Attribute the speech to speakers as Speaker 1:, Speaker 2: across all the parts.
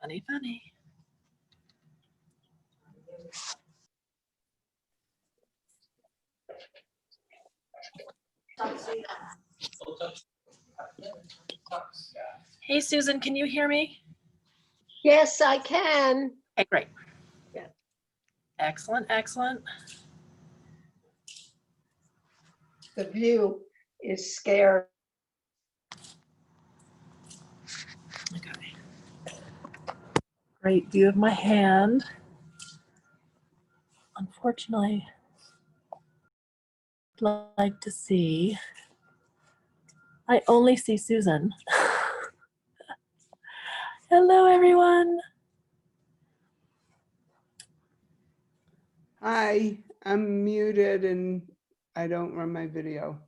Speaker 1: Funny, funny. Hey, Susan, can you hear me?
Speaker 2: Yes, I can.
Speaker 1: Okay, great.
Speaker 2: Yeah.
Speaker 1: Excellent, excellent.
Speaker 2: The view is scary.
Speaker 1: Okay. Great view of my hand. Unfortunately, I'd like to see. I only see Susan. Hello, everyone.
Speaker 3: Hi, I'm muted and I don't run my video.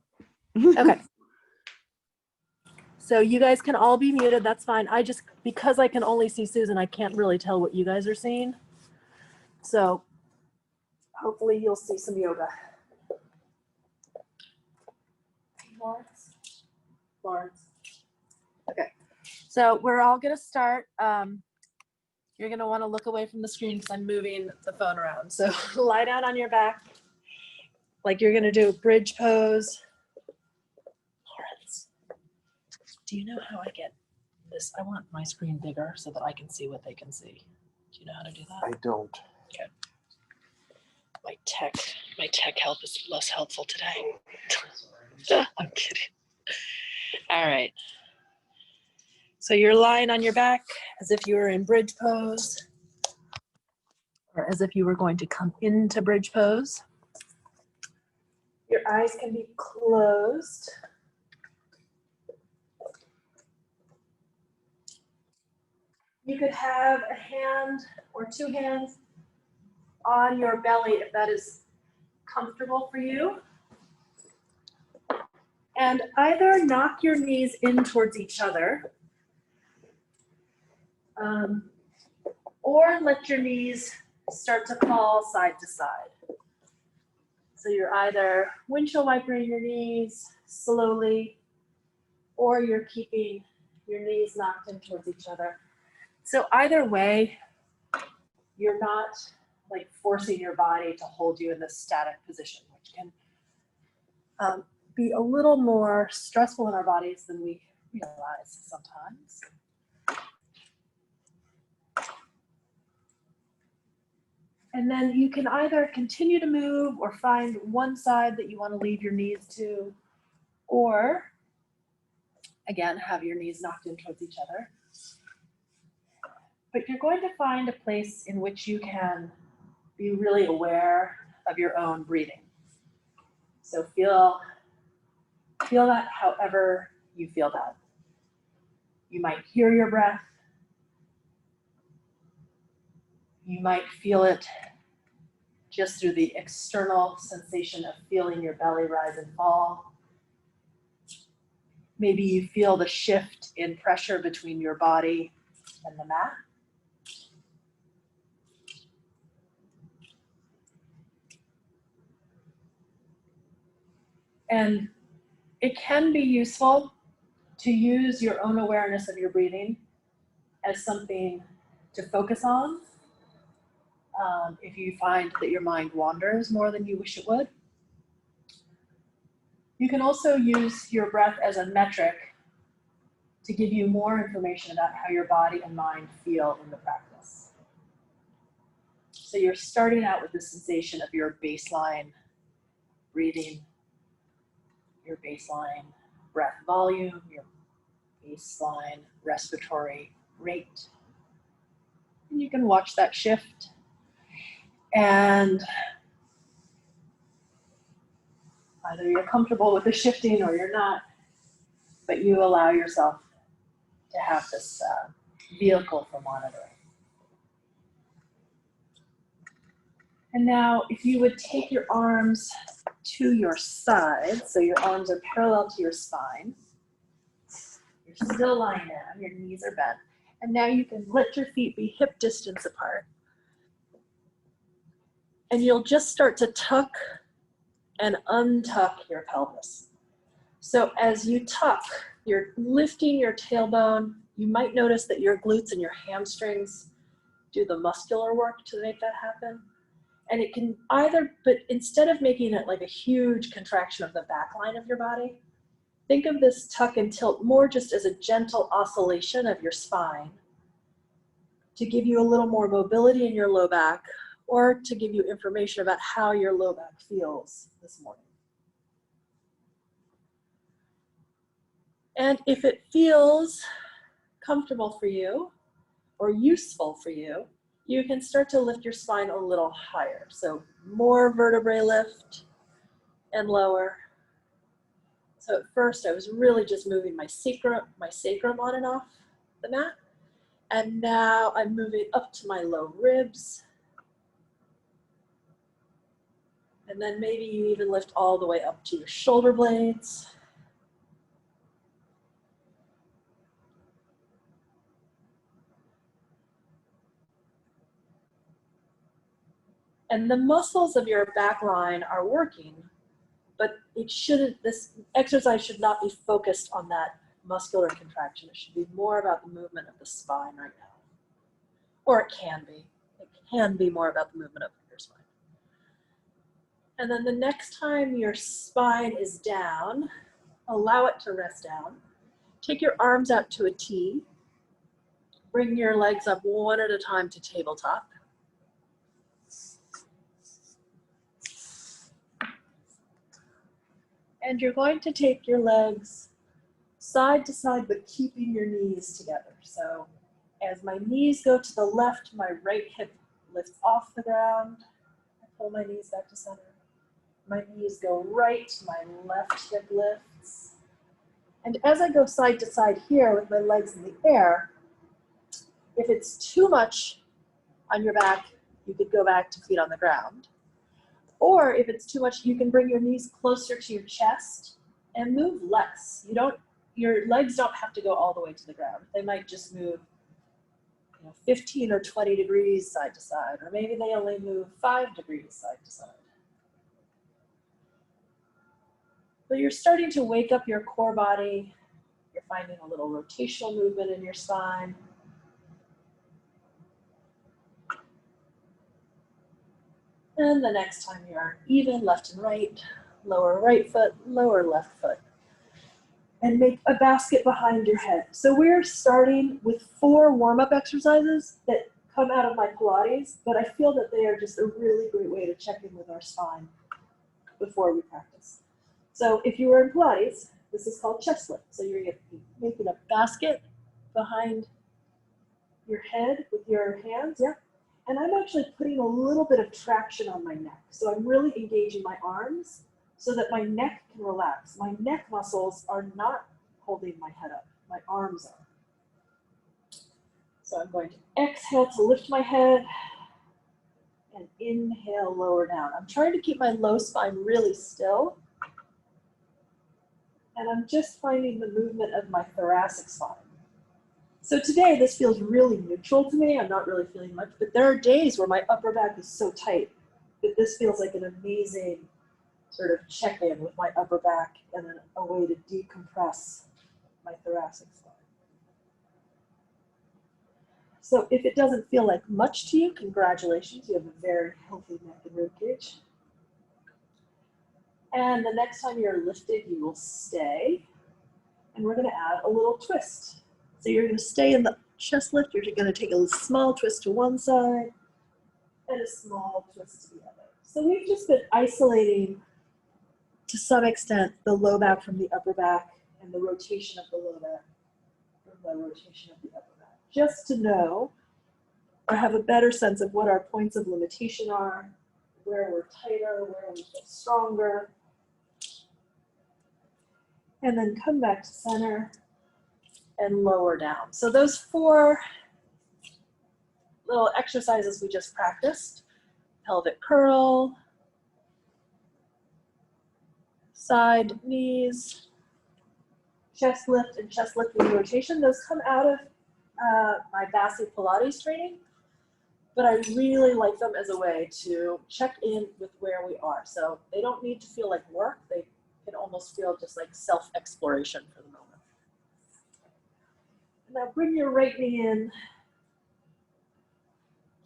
Speaker 1: Okay. So you guys can all be muted, that's fine. Because I can only see Susan, I can't really tell what you guys are seeing. So hopefully you'll see some yoga. Lawrence. Okay. So we're all gonna start. You're gonna wanna look away from the screen because I'm moving the phone around. So lie down on your back, like you're gonna do a bridge pose. Lawrence, do you know how I get this? I want my screen bigger so that I can see what they can see. Do you know how to do that?
Speaker 4: I don't.
Speaker 1: Okay. My tech help is less helpful today. I'm kidding. All right. So you're lying on your back as if you were in bridge pose, or as if you were going to come into bridge pose. Your eyes can be closed. You could have a hand or two hands on your belly if that is comfortable for you. And either knock your knees in towards each other, or let your knees start to fall side to side. So you're either windshield wipering your knees slowly, or you're keeping your knees knocked in towards each other. So either way, you're not like forcing your body to hold you in this static position, which can be a little more stressful in our bodies than we realize sometimes. And then you can either continue to move or find one side that you want to leave your knees to, or again, have your knees knocked in towards each other. But you're going to find a place in which you can be really aware of your own breathing. So feel that however you feel that. You might hear your breath. You might feel it just through the external sensation of feeling your belly rise and fall. Maybe you feel the shift in pressure between your body and the mat. And it can be useful to use your own awareness of your breathing as something to focus on. If you find that your mind wanders more than you wish it would. You can also use your breath as a metric to give you more information about how your body and mind feel in the practice. So you're starting out with the sensation of your baseline breathing, your baseline breath volume, your baseline respiratory rate. And you can watch that shift. And either you're comfortable with the shifting or you're not, but you allow yourself to have this vehicle for monitoring. And now if you would take your arms to your side, so your arms are parallel to your spine, you're still lying down, your knees are bent. And now you can let your feet be hip distance apart. And you'll just start to tuck and untuck your pelvis. So as you tuck, you're lifting your tailbone. You might notice that your glutes and your hamstrings do the muscular work to make that happen. And it can either, but instead of making it like a huge contraction of the back line of your body, think of this tuck and tilt more just as a gentle oscillation of your spine to give you a little more mobility in your low back, or to give you information about how your low back feels this morning. And if it feels comfortable for you or useful for you, you can start to lift your spine a little higher. So more vertebrae lift and lower. So at first I was really just moving my sacrum on and off the mat. And now I'm moving up to my low ribs. And then maybe you even lift all the way up to your shoulder blades. And the muscles of your back line are working, but this exercise should not be focused on that muscular contraction. It should be more about the movement of the spine right now. Or it can be. It can be more about the movement of your spine. And then the next time your spine is down, allow it to rest down. Take your arms out to a T. Bring your legs up one at a time to tabletop. And you're going to take your legs side to side, but keeping your knees together. So as my knees go to the left, my right hip lifts off the ground. I pull my knees back to center. My knees go right, my left hip lifts. And as I go side to side here with my legs in the air, if it's too much on your back, you could go back to feet on the ground. Or if it's too much, you can bring your knees closer to your chest and move less. Your legs don't have to go all the way to the ground. They might just move 15 or 20 degrees side to side, or maybe they only move 5 degrees side to side. But you're starting to wake up your core body. You're finding a little rotational movement in your spine. And the next time you're even, left and right, lower right foot, lower left foot. And make a basket behind your head. So we're starting with 4 warm-up exercises that come out of my Pilates, but I feel that they are just a really great way to check in with our spine before we practice. So if you were in Pilates, this is called chest lift. So you're making a basket behind your head with your hands, yeah. And I'm actually putting a little bit of traction on my neck. So I'm really engaging my arms so that my neck can relax. My neck muscles are not holding my head up. My arms are. So I'm going to exhale to lift my head and inhale, lower down. I'm trying to keep my low spine really still. And I'm just finding the movement of my thoracic spine. So today, this feels really neutral to me. I'm not really feeling much, but there are days where my upper back is so tight that this feels like an amazing sort of check-in with my upper back and a way to decompress my thoracic spine. So if it doesn't feel like much to you, congratulations, you have a very healthy neck and rib cage. And the next time you're lifted, you will stay. And we're gonna add a little twist. So you're gonna stay in the chest lift, you're gonna take a small twist to one side and a small twist to the other. So we've just been isolating, to some extent, the low back from the upper back and the rotation of the low back from the rotation of the upper back. Just to know or have a better sense of what our points of limitation are, where we're tighter, where we feel stronger. And then come back to center and lower down. So those 4 little exercises we just practiced pelvic curl, side knees, chest lift and chest lifting rotation. Those come out of my basic Pilates training, but I really like them as a way to check in with where we are. So they don't need to feel like work. They can almost feel just like self-exploration for the moment. Now bring your right knee in.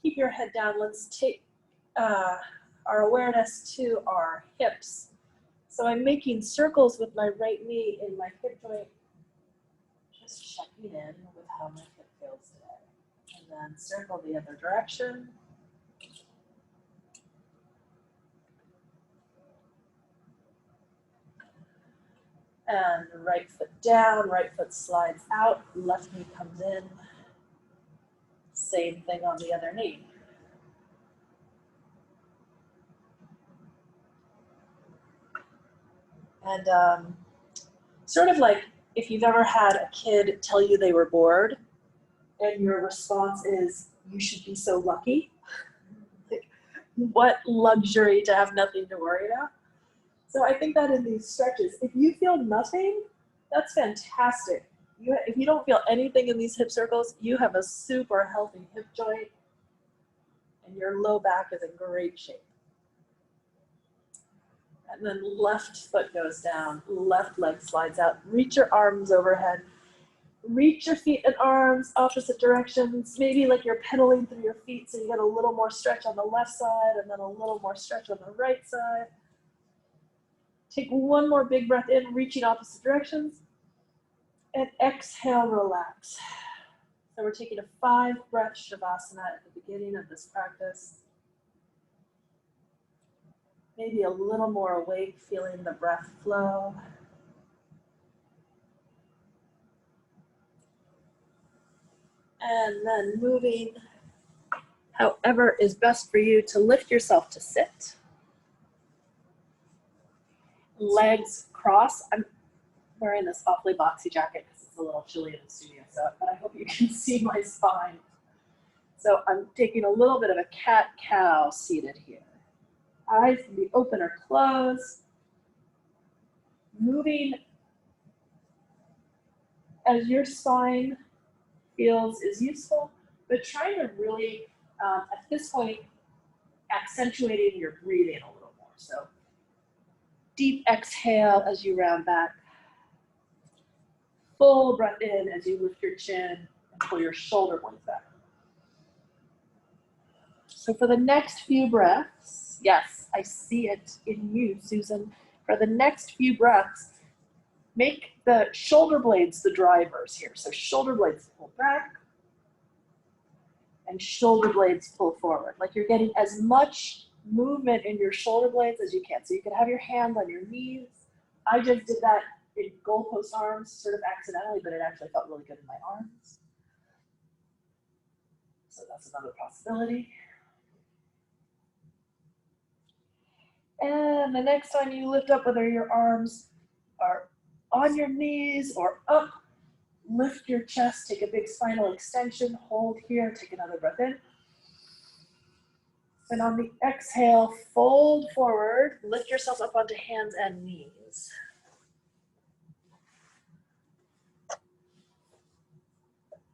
Speaker 1: Keep your head down. Let's take our awareness to our hips. So I'm making circles with my right knee in my hip joint, just checking in with how my hip feels today. And then circle the other direction. And right foot down, right foot slides out, left knee comes in. Same thing on the other knee. And sort of like if you've ever had a kid tell you they were bored and your response is, you should be so lucky. Like, what luxury to have nothing to worry about. So I think that in these stretches, if you feel nothing, that's fantastic. If you don't feel anything in these hip circles, you have a super healthy hip joint and your low back is in great shape. And then left foot goes down, left leg slides out, reach your arms overhead, reach your feet and arms opposite directions, maybe like you're pedaling through your feet so you get a little more stretch on the left side and then a little more stretch on the right side. Take one more big breath in, reaching opposite directions, and exhale, relax. So we're taking a 5-breath Shavasana at the beginning of this practice. Maybe a little more awake, feeling the breath flow. And then moving however is best for you to lift yourself to sit. Legs cross. I'm wearing this awfully boxy jacket because it's a little chilly in the studio, but I hope you can see my spine. So I'm taking a little bit of a cat-cow seated here. Eyes can be open or closed. Moving as your spine feels is useful, but trying to really, at this point, accentuating your breathing a little more. So deep exhale as you round back. Full breath in as you lift your chin and pull your shoulder blades back. So for the next few breaths, yes, I see it in you, Susan. For the next few breaths, make the shoulder blades the drivers here. So shoulder blades pull back and shoulder blades pull forward. Like you're getting as much movement in your shoulder blades as you can. So you can have your hands on your knees. I just did that in goalpost arms sort of accidentally, but it actually felt really good in my arms. So that's another possibility. And the next time you lift up, whether your arms are on your knees or up, lift your chest, take a big spinal extension, hold here, take another breath in. And on the exhale, fold forward, lift yourself up onto hands and knees.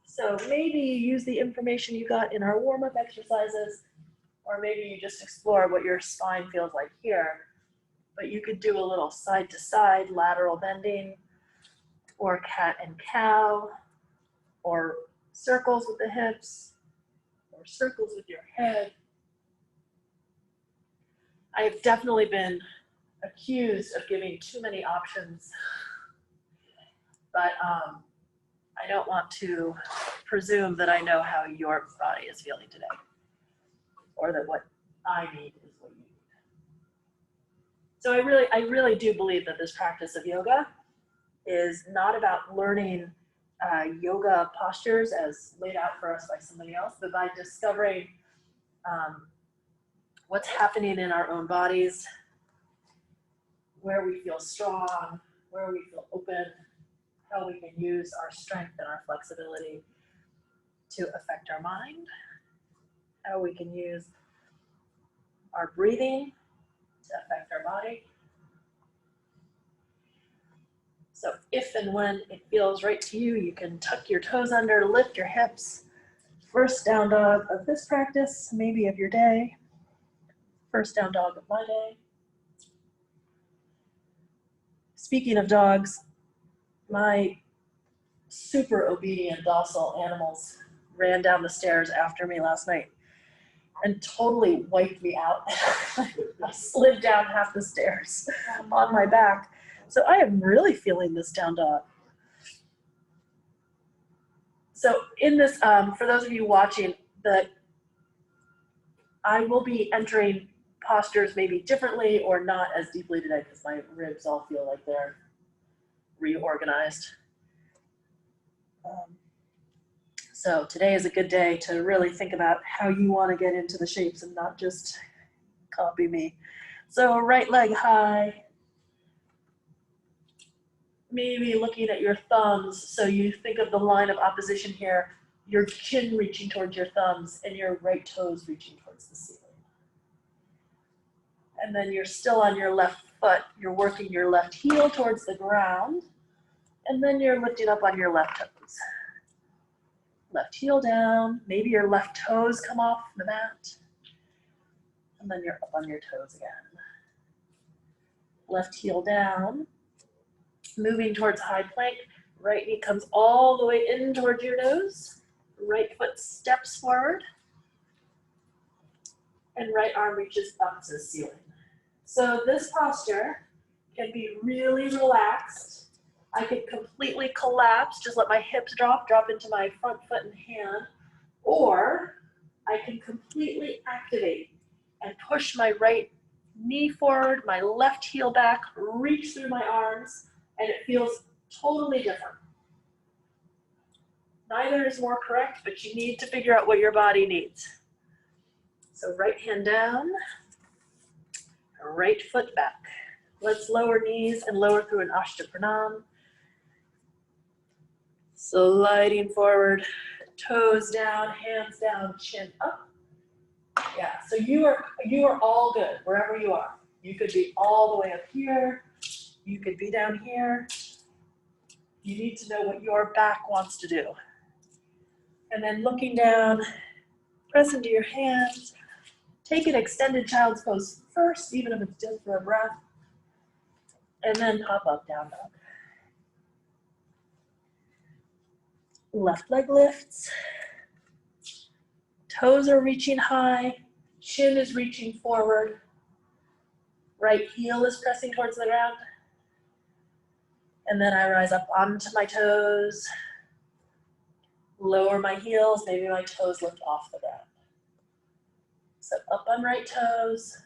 Speaker 1: So maybe you use the information you got in our warm-up exercises, or maybe you just explore what your spine feels like here. But you could do a little side-to-side lateral bending, or cat and cow, or circles with the hips, or circles with your head. I have definitely been accused of giving too many options, but I don't want to presume that I know how your body is feeling today, or that what I need is what you need. So I really do believe that this practice of yoga is not about learning yoga postures as laid out for us by somebody else, but by discovering what's happening in our own bodies, where we feel strong, where we feel open, how we can use our strength and our flexibility to affect our mind, how we can use our breathing to affect our body. So if and when it feels right to you, you can tuck your toes under, lift your hips. First down dog of this practice, maybe of your day. First down dog of my day. Speaking of dogs, my super obedient, docile animals ran down the stairs after me last night and totally wiped me out. I slid down half the stairs on my back. So I am really feeling this down dog. So in this, for those of you watching, I will be entering postures maybe differently or not as deeply today because my ribs all feel like they're reorganized. So today is a good day to really think about how you want to get into the shapes and not just copy me. So right leg high, maybe looking at your thumbs. So you think of the line of opposition here, your chin reaching towards your thumbs and your right toes reaching towards the ceiling. And then you're still on your left foot. You're working your left heel towards the ground. And then you're lifting up on your left toes. Left heel down. Maybe your left toes come off the mat. And then you're up on your toes again. Left heel down. Moving towards high plank. Right knee comes all the way in towards your nose. Right foot steps forward. And right arm reaches up to the ceiling. So this posture can be really relaxed. I could completely collapse, just let my hips drop into my front foot and hand, or I can completely activate and push my right knee forward, my left heel back, reach through my arms, and it feels totally different. Neither is more correct, but you need to figure out what your body needs. So right hand down, right foot back. Let's lower knees and lower through an Ashtapranam. Sliding forward, toes down, hands down, chin up. Yeah, so you are all good wherever you are. You could be all the way up here. You could be down here. You need to know what your back wants to do. And then looking down, press into your hands. Take an extended child's pose first, even if it's just for a breath. And then hop up, down dog. Left leg lifts. Toes are reaching high. Chin is reaching forward. Right heel is pressing towards the ground. And then I rise up onto my toes. Lower my heels. Maybe my toes lift off the ground. So up on right toes.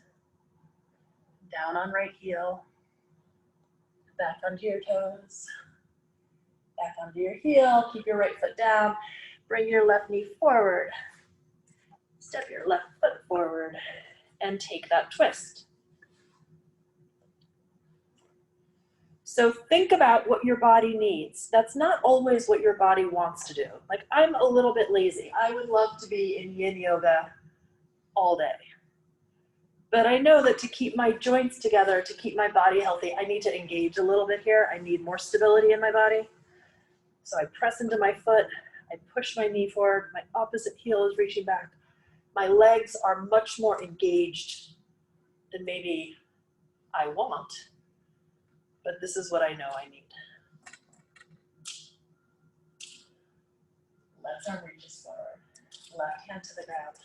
Speaker 1: Down on right heel. Back onto your toes. Back onto your heel. Keep your right foot down. Bring your left knee forward. Step your left foot forward and take that twist. So think about what your body needs. That's not always what your body wants to do. Like, I'm a little bit lazy. I would love to be in yin yoga all day. But I know that to keep my joints together, to keep my body healthy, I need to engage a little bit here. I need more stability in my body. So I press into my foot. I push my knee forward. My opposite heel is reaching back. My legs are much more engaged than maybe I want, but this is what I know I need. Left arm reaches forward, left hand to the ground,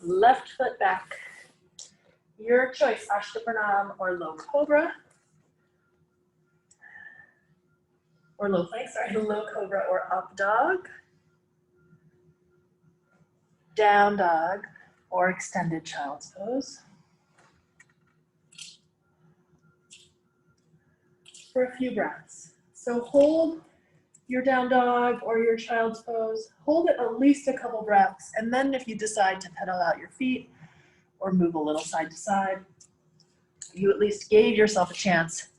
Speaker 1: left foot back. Your choice, Ashtapranam or low cobra, or low plank, sorry, low cobra or up dog, down dog, or extended child's pose. For a few breaths. So hold your down dog or your child's pose, hold it at least a couple breaths, and then if you decide to pedal out your feet or move a little side to side, you at least gave yourself a chance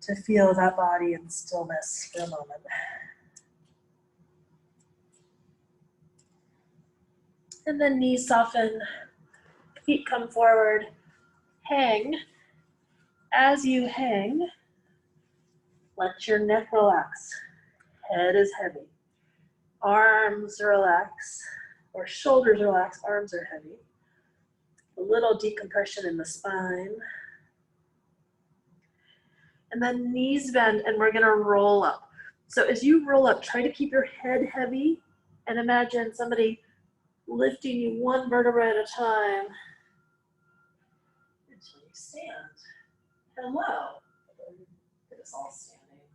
Speaker 1: to feel that body in stillness for a moment. And then knees soften, Feet come forward, hang. As you hang, let your neck relax. Head is heavy. Arms relax, or shoulders relax, arms are heavy. A little decompression in the spine. And then knees bend, and we're gonna roll up. So as you roll up, try to keep your head heavy, and imagine somebody lifting you one vertebra at a time until you stand. Hello. Get us all standing.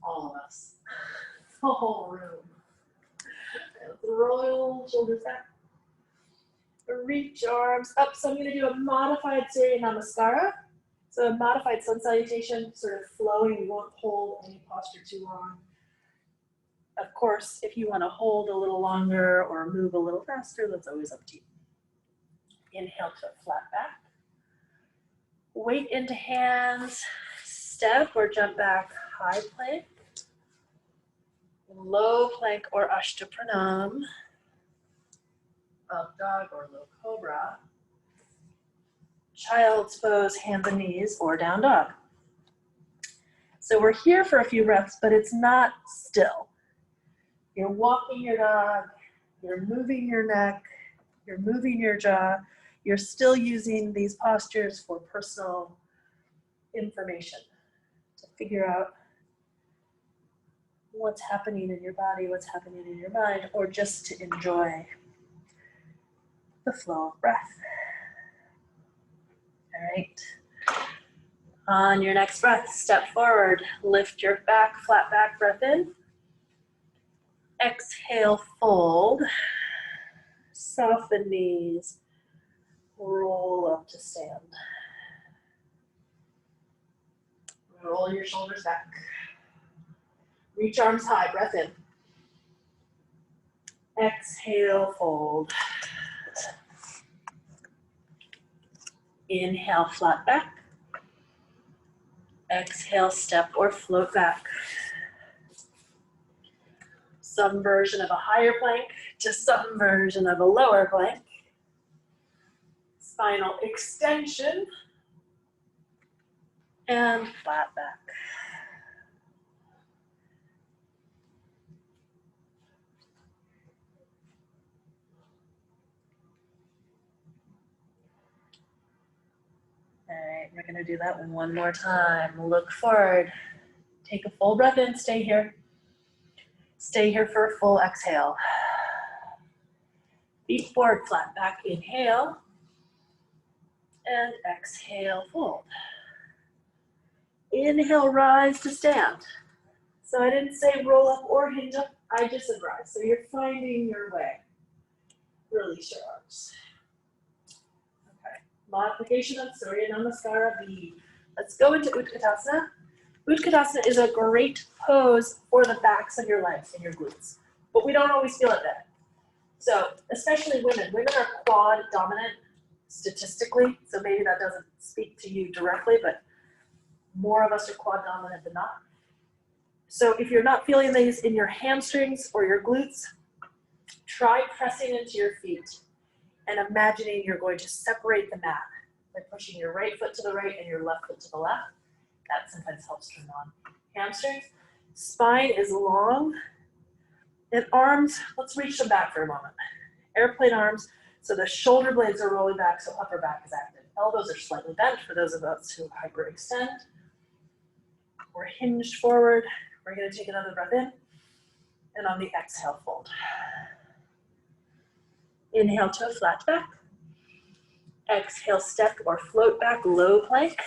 Speaker 1: All of us. The whole room. Roll shoulders back. Reach arms up. So I'm going to do a modified Surya Namaskara. So a modified sun salutation, sort of flowing. You won't hold any posture too long. Of course, if you want to hold a little longer or move a little faster, that's always up to you. Inhale to a flat back. Weight into hands. Step or jump back, high plank. Low plank or Ashtapranam. Up dog or low cobra. Child's pose, hands and knees, or down dog. So we're here for a few breaths, but it's not still. You're walking your dog, you're moving your neck, you're moving your jaw, you're still using these postures for personal information to figure out what's happening in your body, what's happening in your mind, or just to enjoy the flow of breath. All right. On your next breath, step forward, lift your back, flat back, breath in. Exhale, fold. Soften knees, roll up to stand. Roll your shoulders back. Reach arms high, breath in. Exhale, fold. Inhale, flat back. Exhale, step or float back. Some version of a higher plank to some version of a lower plank. Spinal extension and flat back. All right, we're gonna do that one more time. Look forward. Take a full breath in, stay here. Stay here for a full exhale. Feet forward, flat back, inhale. And exhale, fold. Inhale, rise to stand. So I didn't say roll up or hinge up, I just said rise. So you're finding your way. Release your arms. Okay, modification of Surya Namaskara B. Let's go into Utkatasana. Utkatasana is a great pose for the backs of your legs and your glutes, but we don't always feel it then. So especially women are quad dominant statistically, so maybe that doesn't speak to you directly, but more of us are quad dominant than not. So if you're not feeling these in your hamstrings or your glutes, try pressing into your feet and imagining you're going to separate the mat by pushing your right foot to the right and your left foot to the left. That sometimes helps turn on hamstrings. Spine is long. And arms, let's reach them back for a moment. Airplane arms, so the shoulder blades are rolling back, so upper back is active. Elbows are slightly bent for those of us who hyperextend. We're hinged forward. We're gonna take another breath in. And on the exhale, fold. Inhale to a flat back. Exhale, step or float back, low plank.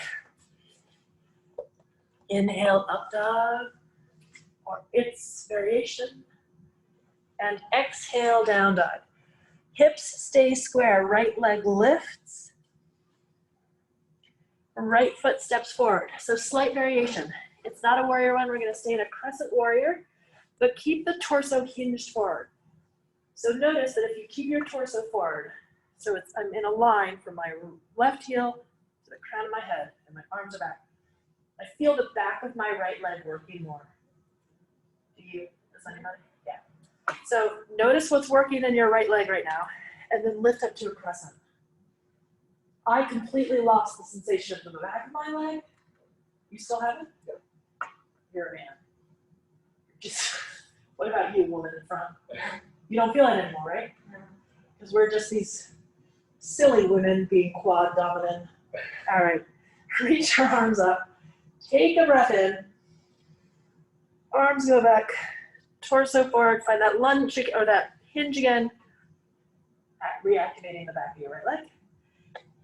Speaker 1: Inhale, up dog, or its variation. And exhale, down dog. Hips stay square, right leg lifts. Right foot steps forward. So slight variation. It's not a warrior one, we're gonna stay in a crescent warrior, but keep the torso hinged forward. So notice that if you keep your torso forward, so I'm in a line from my left heel to the crown of my head, and my arms are back. I feel the back of my right leg working more. Do you? Does anybody? Yeah. So notice what's working in your right leg right now, and then lift up to a crescent. I completely lost the sensation of the back of my leg. You still have it? You're a man. Just, what about you, woman in front? You don't feel it anymore, right? Because we're just these silly women being quad dominant. All right, reach your arms up. Take a breath in. Arms go back, torso forward, find that lunge or that hinge again. Reactivating the back of your right leg.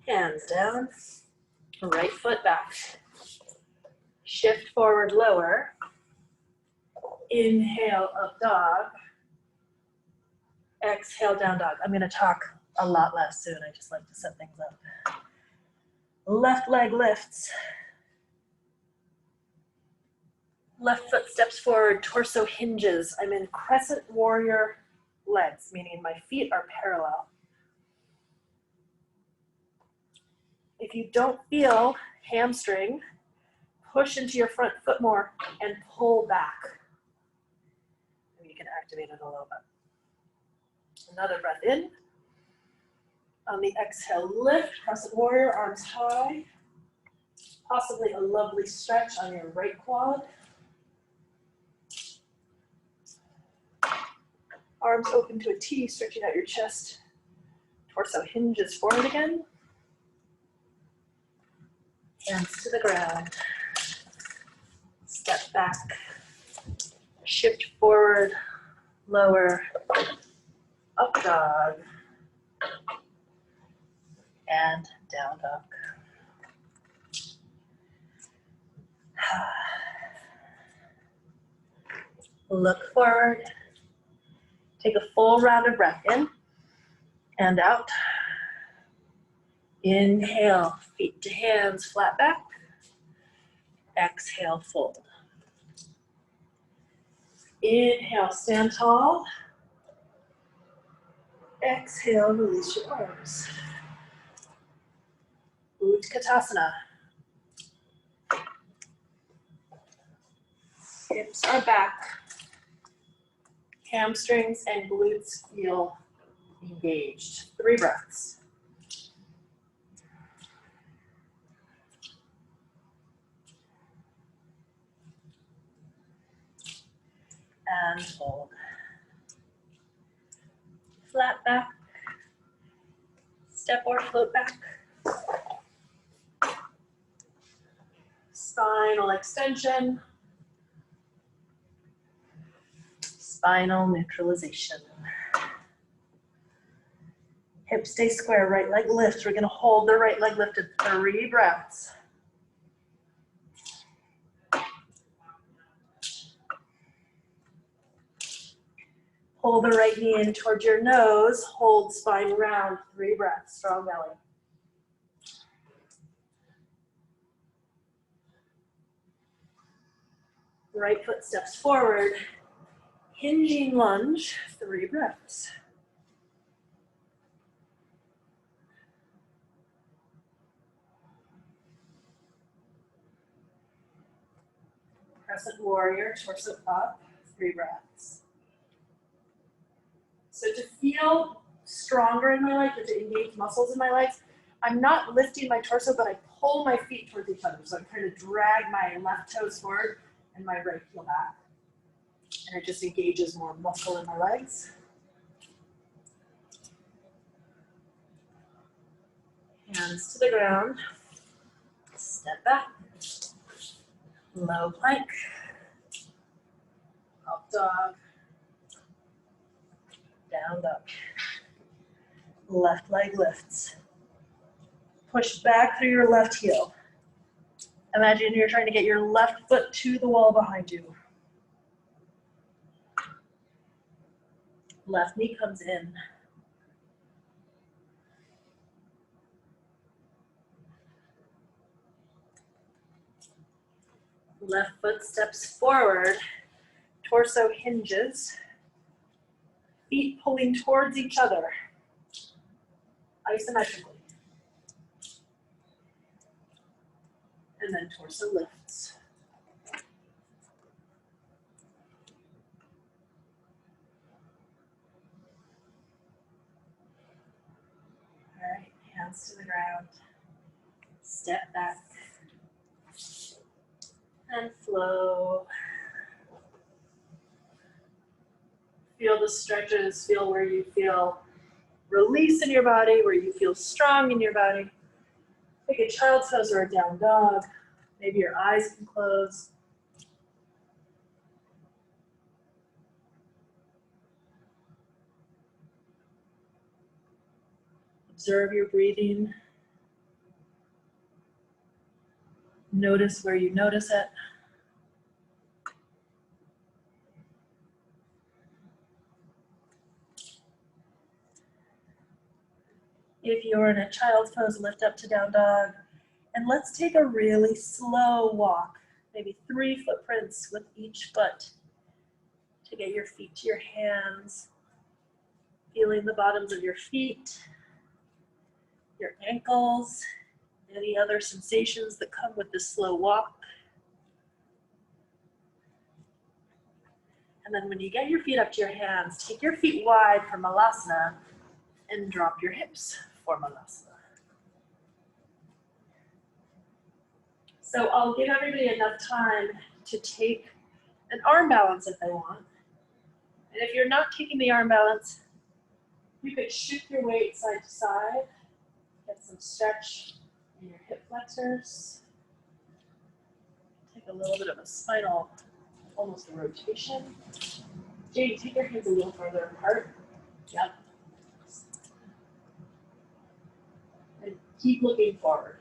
Speaker 1: Hands down, right foot back. Shift forward, lower. Inhale, up dog. Exhale, down dog. I'm gonna talk a lot less soon. I just like to set things up. Left leg lifts. Left foot steps forward, torso hinges. I'm in crescent warrior legs, meaning my feet are parallel. If you don't feel hamstring, push into your front foot more and pull back. And you can activate it a little bit. Another breath in. On the exhale, lift, crescent warrior, arms high. Possibly a lovely stretch on your right quad. Arms open to a T, stretching out your chest. Torso hinges forward again. Hands to the ground. Step back. Shift forward, lower, up dog, and down dog. Look forward. Take a full round of breath in and out. Inhale, feet to hands, flat back. Exhale, fold. Inhale, stand tall. Exhale, release your arms. Utkatasana. Hips are back. Hamstrings and glutes feel engaged. 3 breaths. And hold. Flat back. Step or float back. Spinal extension. Spinal neutralization. Hips stay square, right leg lifts. We're gonna hold the right leg lifted 3 breaths. Pull the right knee in towards your nose. Hold spine round, 3 breaths, strong belly. Right foot steps forward. Hinging lunge, 3 breaths. Crescent warrior, torso up, 3 breaths. So to feel stronger in my legs, or to engage muscles in my legs, I'm not lifting my torso, but I pull my feet towards each other. So I kind of drag my left toes forward and my right heel back. And it just engages more muscle in my legs. Hands to the ground. Step back. Low plank. Up dog. Down dog. Left leg lifts. Push back through your left heel. Imagine you're trying to get your left foot to the wall behind you. Left knee comes in. Left foot steps forward. Torso hinges. Feet pulling towards each other. Isometrically. And then torso lifts. All right, hands to the ground. Step back and flow. Feel the stretches, feel where you feel release in your body, where you feel strong in your body. Take a child's pose or a down dog. Maybe your eyes can close. Observe your breathing. Notice where you notice it. If you're in a child's pose, lift up to down dog. And let's take a really slow walk, maybe 3 footprints with each foot to get your feet to your hands, feeling the bottoms of your feet, your ankles, any other sensations that come with this slow walk. And then when you get your feet up to your hands, take your feet wide for Malasana and drop your hips for Malasana. So I'll give everybody enough time to take an arm balance if they want. And if you're not taking the arm balance, you could shift your weight side to side, get some stretch in your hip flexors. Take a little bit of a spinal, almost a rotation. Jade, take your hands a little further apart. Yep. And keep looking forward.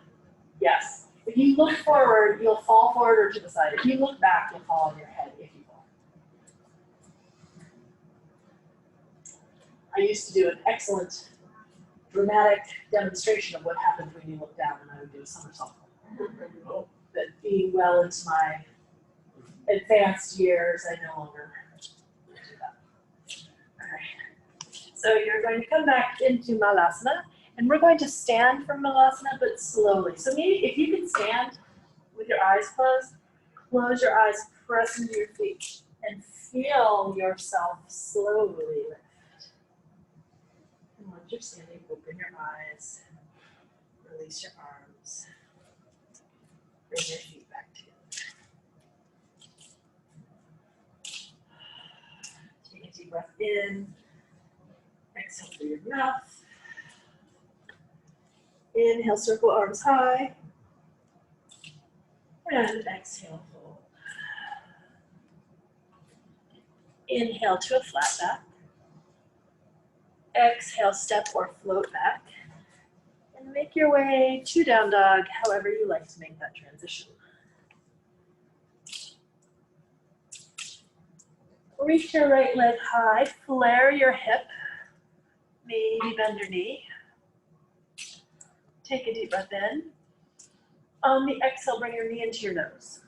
Speaker 1: Yes. If you look forward, you'll fall forward or to the side. If you look back, you'll fall on your head if you fall. I used to do an excellent dramatic demonstration of what happens when you look down, and I would do a somersault. But being well into my advanced years, I no longer do that. All right. So you're going to come back into Malasana. And we're going to stand from Malasana, but slowly. So maybe if you can stand with your eyes closed, close your eyes, press into your feet, and feel yourself slowly lift. And once you're standing, open your eyes, release your arms, bring your feet back together. Take a deep breath in, exhale through your mouth. Inhale, circle arms high. And exhale, fold. Inhale to a flat back. Exhale, step or float back. And make your way to down dog, however you like to make that transition. Reach your right leg high, flare your hip, maybe bend your knee. Take a deep breath in. On the exhale, bring your knee into your nose.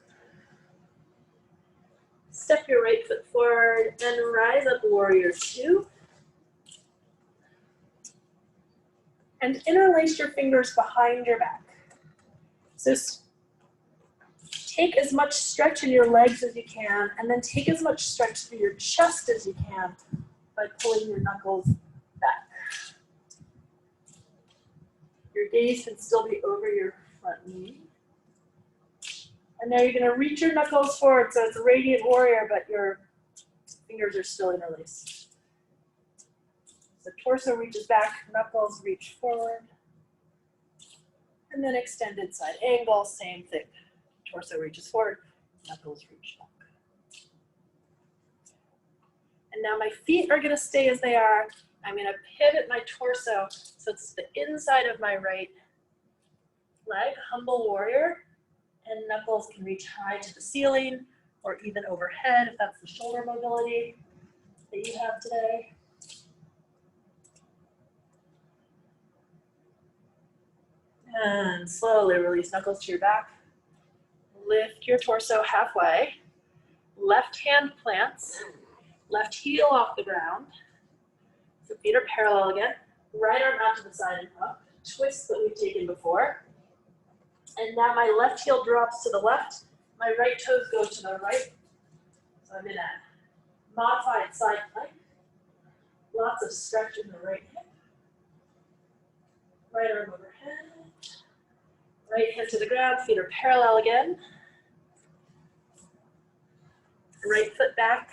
Speaker 1: Step your right foot forward and rise up, warrior 2. And interlace your fingers behind your back. So take as much stretch in your legs as you can, and then take as much stretch through your chest as you can by pulling your knuckles back. Your gaze can still be over your front knee. And now you're going to reach your knuckles forward, so it's a radiant warrior, but your fingers are still interlaced. So torso reaches back, knuckles reach forward. And then extended side angle, same thing. Torso reaches forward, knuckles reach back. And now my feet are going to stay as they are. I'm going to pivot my torso so it's the inside of my right leg, humble warrior, and knuckles can reach high to the ceiling or even overhead if that's the shoulder mobility that you have today. And slowly release knuckles to your back. Lift your torso halfway. Left hand plants. Left heel off the ground. So feet are parallel again. Right arm out to the side and up. Twist that we've taken before. And now my left heel drops to the left. My right toes go to the right. So I'm in a modified side plank. Lots of stretch in the right hip. Right arm overhead. Right hand to the ground, feet are parallel again. Right foot back,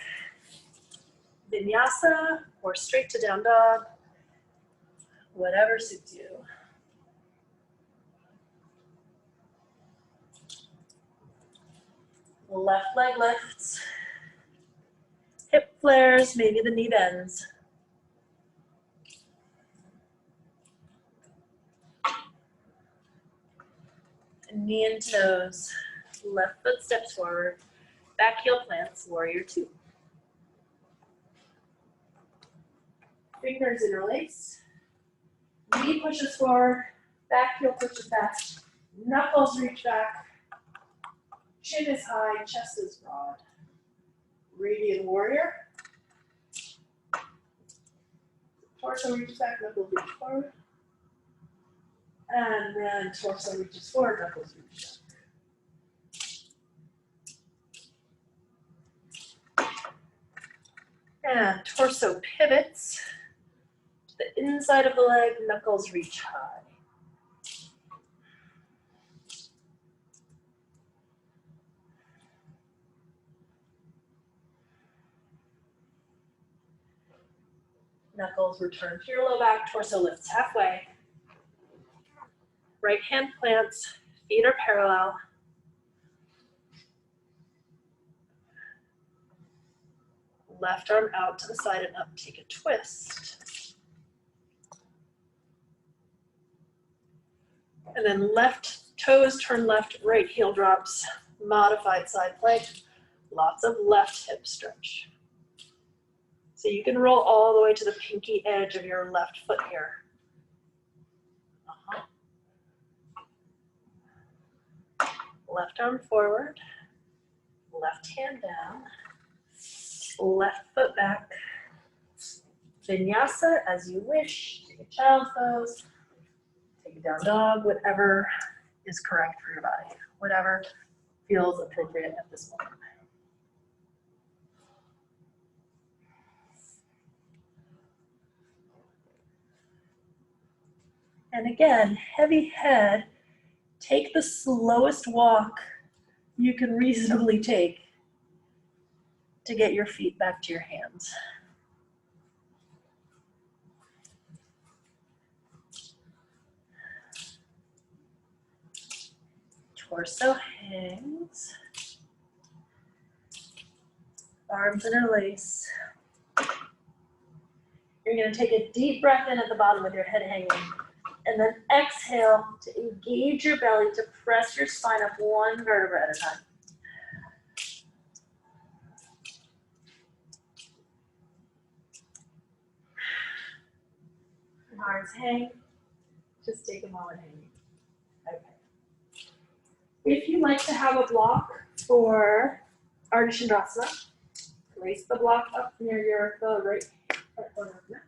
Speaker 1: vinyasa, or straight to down dog, whatever suits you. Left leg lifts, hip flares, maybe the knee bends. Knee and toes, left foot steps forward, back heel plants, warrior two. Fingers interlace, knee pushes forward, back heel pushes back, knuckles reach back, chin is high, chest is broad. Radiant warrior. Torso reaches back, knuckles reach forward. And then torso reaches forward, knuckles reach back. And torso pivots to the inside of the leg, knuckles reach high. Knuckles return to your low back, torso lifts halfway. Right hand plants, feet are parallel. Left arm out to the side and up, take a twist. And then left toes turn left, right heel drops, modified side plank, lots of left hip stretch. So you can roll all the way to the pinky edge of your left foot here. Left arm forward, left hand down, left foot back. Vinyasa as you wish. Take a child's pose, take a down dog, whatever is correct for your body, whatever feels appropriate at this moment. And again, heavy head, take the slowest walk you can reasonably take to get your feet back to your hands. Torso hangs, arms interlace. You're going to take a deep breath in at the bottom with your head hanging, and then exhale to engage your belly to press your spine up one vertebra at a time. Arms hang. Just take a moment hanging. Okay. If you like to have a block for Ardha Chandrasana, raise the block up near your right corner of the mat.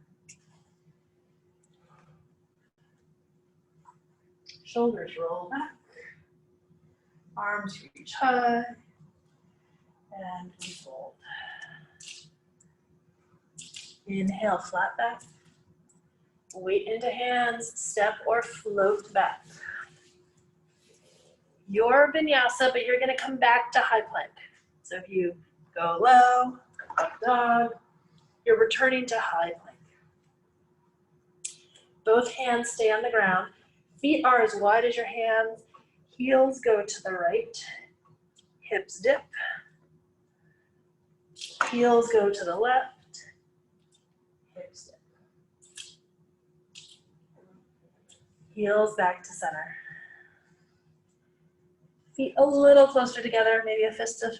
Speaker 1: Shoulders roll back. Arms reach high. And we fold. Inhale, flat back. Weight into hands, step or float back. Your vinyasa, but you're gonna come back to high plank. So if you go low, up dog, you're returning to high plank. Both hands stay on the ground. Feet are as wide as your hands. Heels go to the right. Hips dip. Heels go to the left. Hips dip. Heels back to center. Feet a little closer together, maybe a fist of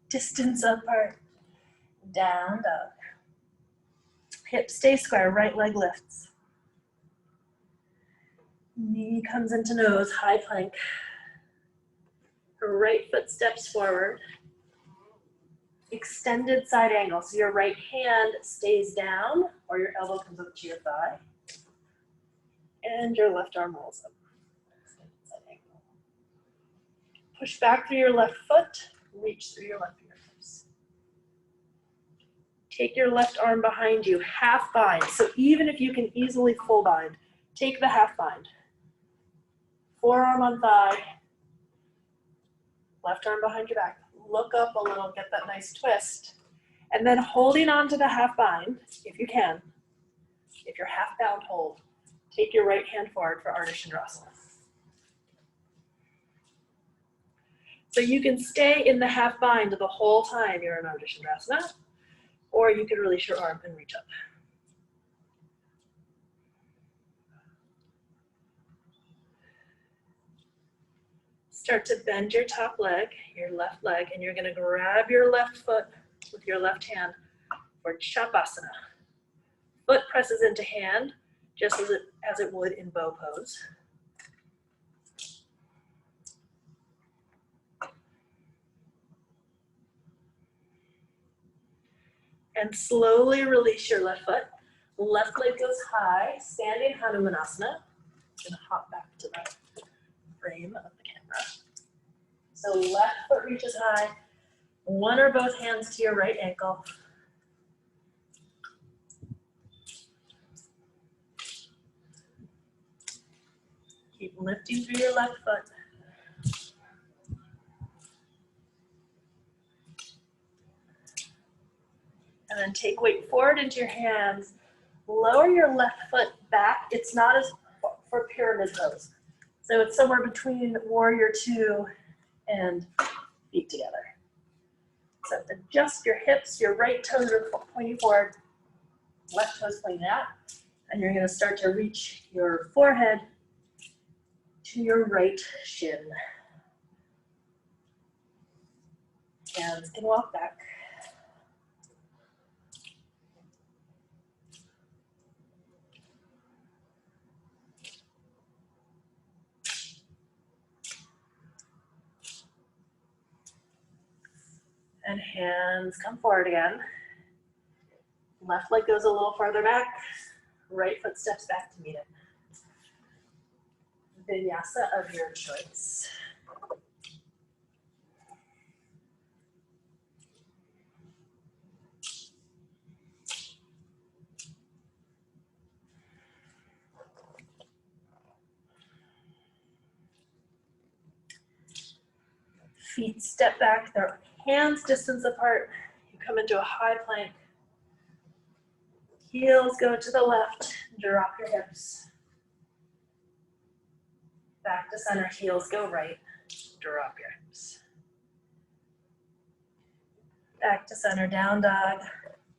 Speaker 1: distance apart. Down dog. Hips stay square, right leg lifts. Knee comes into nose, high plank. Right foot steps forward. Extended side angle, so your right hand stays down or your elbow comes up to your thigh. And your left arm rolls up. Extended side angle. Push back through your left foot, reach through your left fingertips. Take your left arm behind you, half bind. So even if you can easily full bind, take the half bind. forearm on thigh, left arm behind your back. Look up a little, get that nice twist. And then holding on to the half bind, if you can. If you're half bound, hold. Take your right hand forward for Ardha Chandrasana. So you can stay in the half bind the whole time you're in Ardha Chandrasana, or you can release your arm and reach up. Start to bend your top leg, your left leg, and you're gonna grab your left foot with your left hand for Chapasana. Foot presses into hand, just as it would in bow pose. And slowly release your left foot. Left leg goes high, standing Hanumanasana. I'm gonna hop back to the frame of the camera. So left foot reaches high, one or both hands to your right ankle. Keep lifting through your left foot. And then take weight forward into your hands. Lower your left foot back. It's not as for pyramid pose. So it's somewhere between warrior two and feet together. So adjust your hips, your right toes are pointing forward, left toes pointing out, and you're gonna start to reach your forehead to your right shin. Hands can walk back. And hands come forward again. Left leg goes a little farther back. Right foot steps back to meet it. Vinyasa of your choice. Feet step back, their hands distance apart. You come into a high plank. Heels go to the left, drop your hips. Back to center, heels go right, drop your hips. Back to center, down dog.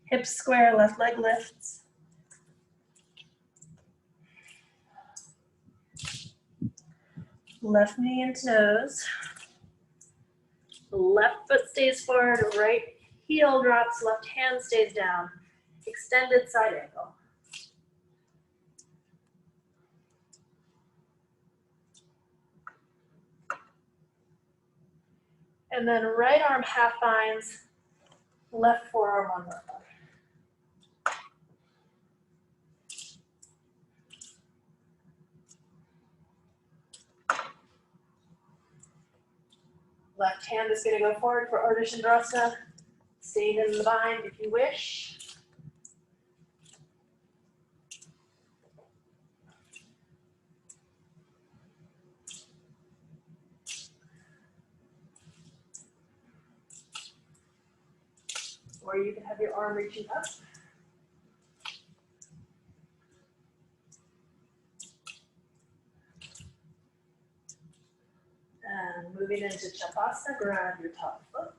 Speaker 1: Hips square, left leg lifts. Left knee into nose. Left foot stays forward, right heel drops, left hand stays down. Extended side angle. And then right arm half binds, left forearm on the other. Left hand is going to go forward for Ardha Chandrasana, staying in the bind if you wish. Or you can have your arm reaching up. And moving into Chapasana, grab your top foot.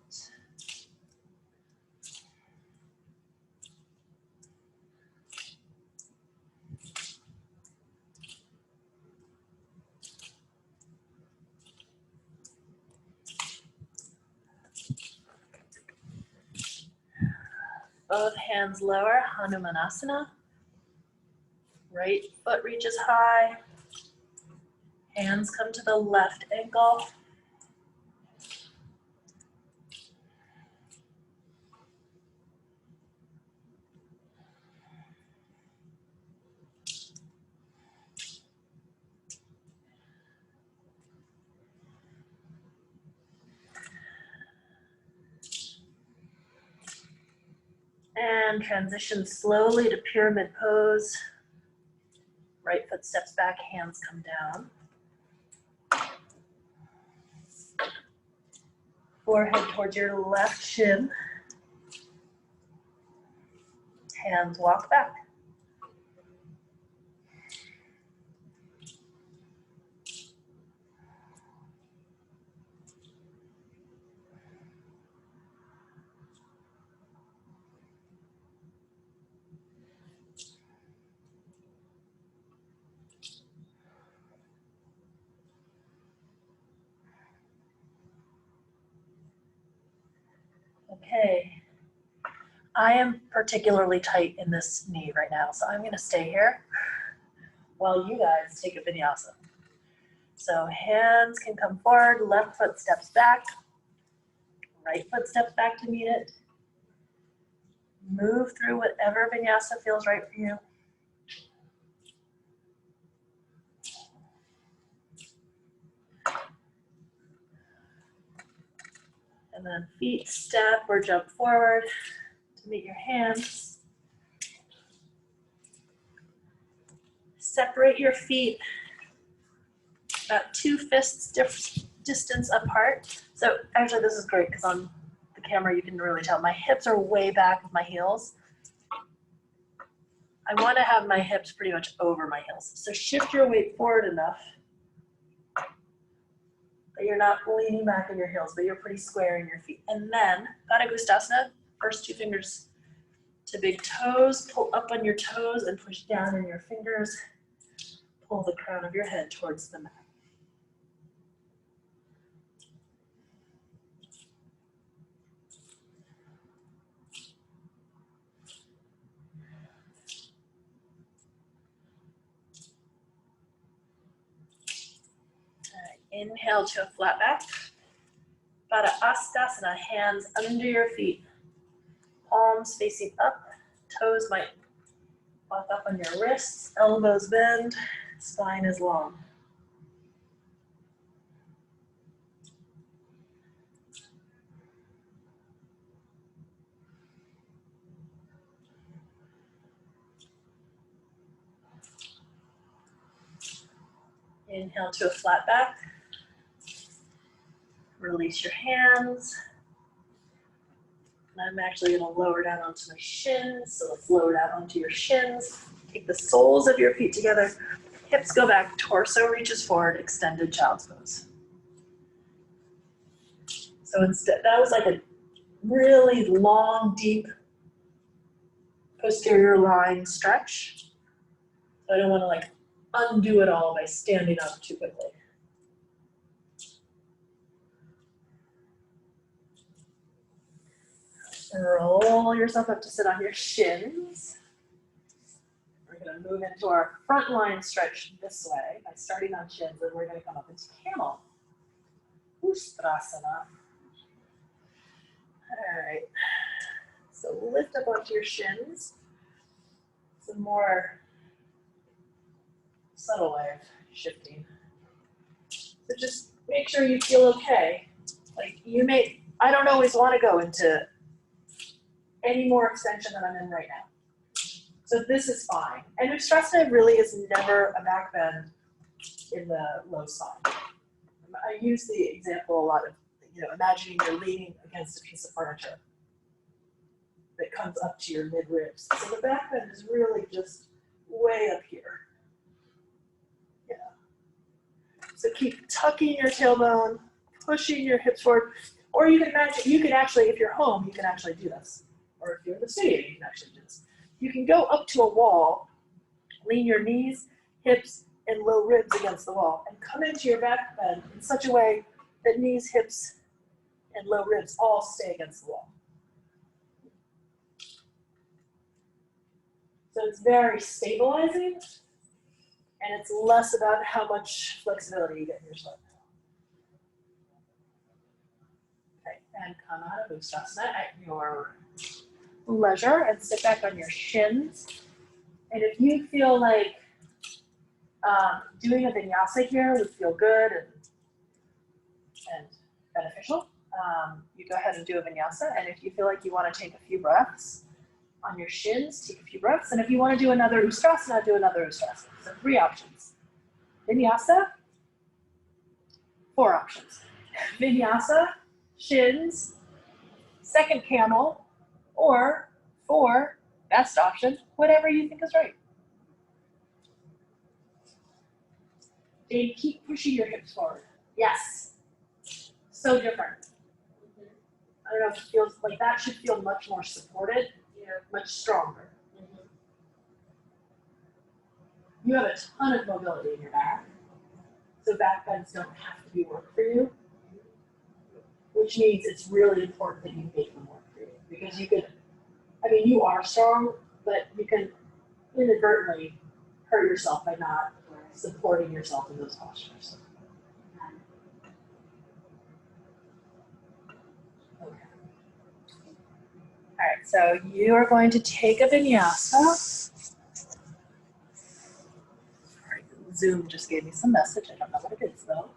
Speaker 1: Both hands lower, Hanumanasana. Right foot reaches high. Hands come to the left ankle. And transition slowly to pyramid pose. Right foot steps back, hands come down. forehead towards your left shin. Hands walk back. Okay. I am particularly tight in this knee right now, so I'm gonna stay here while you guys take a vinyasa. So hands can come forward, left foot steps back, right foot steps back to meet it. Move through whatever vinyasa feels right for you. And then feet step or jump forward to meet your hands. Separate your feet about 2 fists distance apart. So actually this is great because on the camera you can really tell my hips are way back with my heels. I want to have my hips pretty much over my heels. So shift your weight forward enough that you're not leaning back in your heels, but you're pretty square in your feet. And then Padangusthasana, first 2 fingers to big toes, pull up on your toes and push down in your fingers. Pull the crown of your head towards the mat. Inhale to a flat back. Padangusthasana, hands under your feet. Palms facing up. Toes might walk up on your wrists. Elbows bend. Spine is long. Inhale to a flat back. Release your hands. And I'm actually going to lower down onto my shins. So let's lower down onto your shins. Take the soles of your feet together. Hips go back, torso reaches forward, extended child's pose. So instead, that was like a really long, deep posterior line stretch. So I don't want to like undo it all by standing up too quickly. Roll yourself up to sit on your shins. We're going to move into our front line stretch this way by starting on shins, and we're going to come up into camel. Ustrasana. All right. So lift up onto your shins. Some more subtle way of shifting. So just make sure you feel okay. Like I don't always want to go into any more extension than I'm in right now. So this is fine. And Ustrasana really is never a back bend in the low spine. I use the example a lot of, imagining you're leaning against a piece of furniture that comes up to your mid ribs. So the back bend is really just way up here. Yeah. So keep tucking your tailbone, pushing your hips forward, or you can imagine, if you're home, you can actually do this. Or if you're in the studio, you can actually do this. You can go up to a wall, lean your knees, hips, and low ribs against the wall, and come into your back bend in such a way that knees, hips, and low ribs all stay against the wall. So it's very stabilizing, and it's less about how much flexibility you get in your spine. Okay, and come out of Ustrasana at your leisure and sit back on your shins. And if you feel like doing a vinyasa here would feel good and beneficial, you go ahead and do a vinyasa. And if you feel like you want to take a few breaths on your shins, take a few breaths. And if you want to do another Ustrasana, do another Ustrasana. So 3 options. Vinyasa, 4 options. Vinyasa, shins, second camel, or 4, best option, whatever you think is right. And keep pushing your hips forward. Yes. So different. I don't know if it feels like that should feel much more supported, much stronger. You have a ton of mobility in your back, so back bends don't have to be work for you, which means it's really important that you make them work for you, because you could, I mean, you are strong, but you can inadvertently hurt yourself by not supporting yourself in those postures. Okay. All right, so you are going to take a vinyasa. Zoom just gave me some message. I don't know what it is though.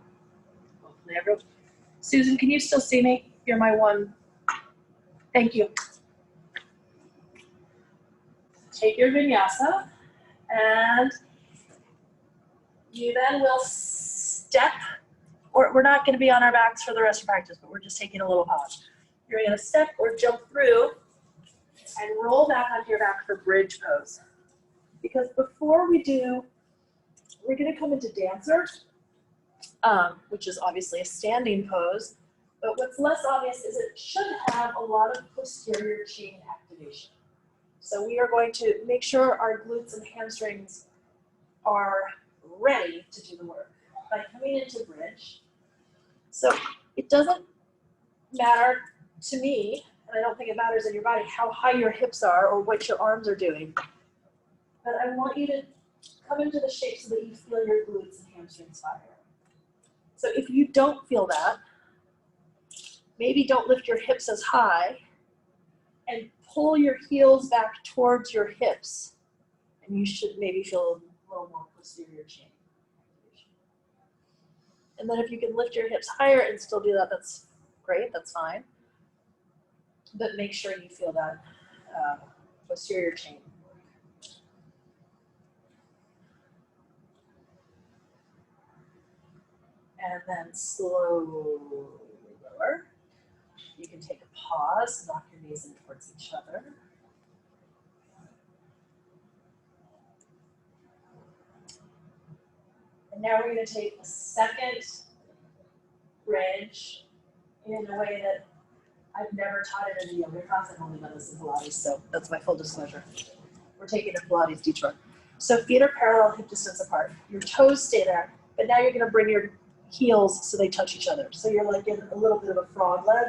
Speaker 1: Hopefully everyone. Susan, can you still see me? You're my one. Thank you. Take your vinyasa, and you then will step, or we're not going to be on our backs for the rest of practice, but we're just taking a little pause. You're going to step or jump through and roll back onto your back for bridge pose. Because before we do, we're going to come into dancer, which is obviously a standing pose. But what's less obvious is it should have a lot of posterior chain activation. So we are going to make sure our glutes and hamstrings are ready to do the work by coming into bridge. So it doesn't matter to me, and I don't think it matters in your body, how high your hips are or what your arms are doing. But I want you to come into the shape so that you feel your glutes and hamstrings fire. So if you don't feel that, maybe don't lift your hips as high and pull your heels back towards your hips. And you should maybe feel a little more posterior chain activation. And then if you can lift your hips higher and still do that, that's great, that's fine. But make sure you feel that posterior chain. And then slowly lower. You can take a pause, knock your knees in towards each other. And now we're going to take a second bridge in a way that I've never taught it in a yoga class. I've only done this in Pilates, so that's my full disclosure. We're taking a Pilates detour. So feet are parallel, hip distance apart. Your toes stay there, but now you're going to bring your heels so they touch each other. So you're like in a little bit of a frog leg,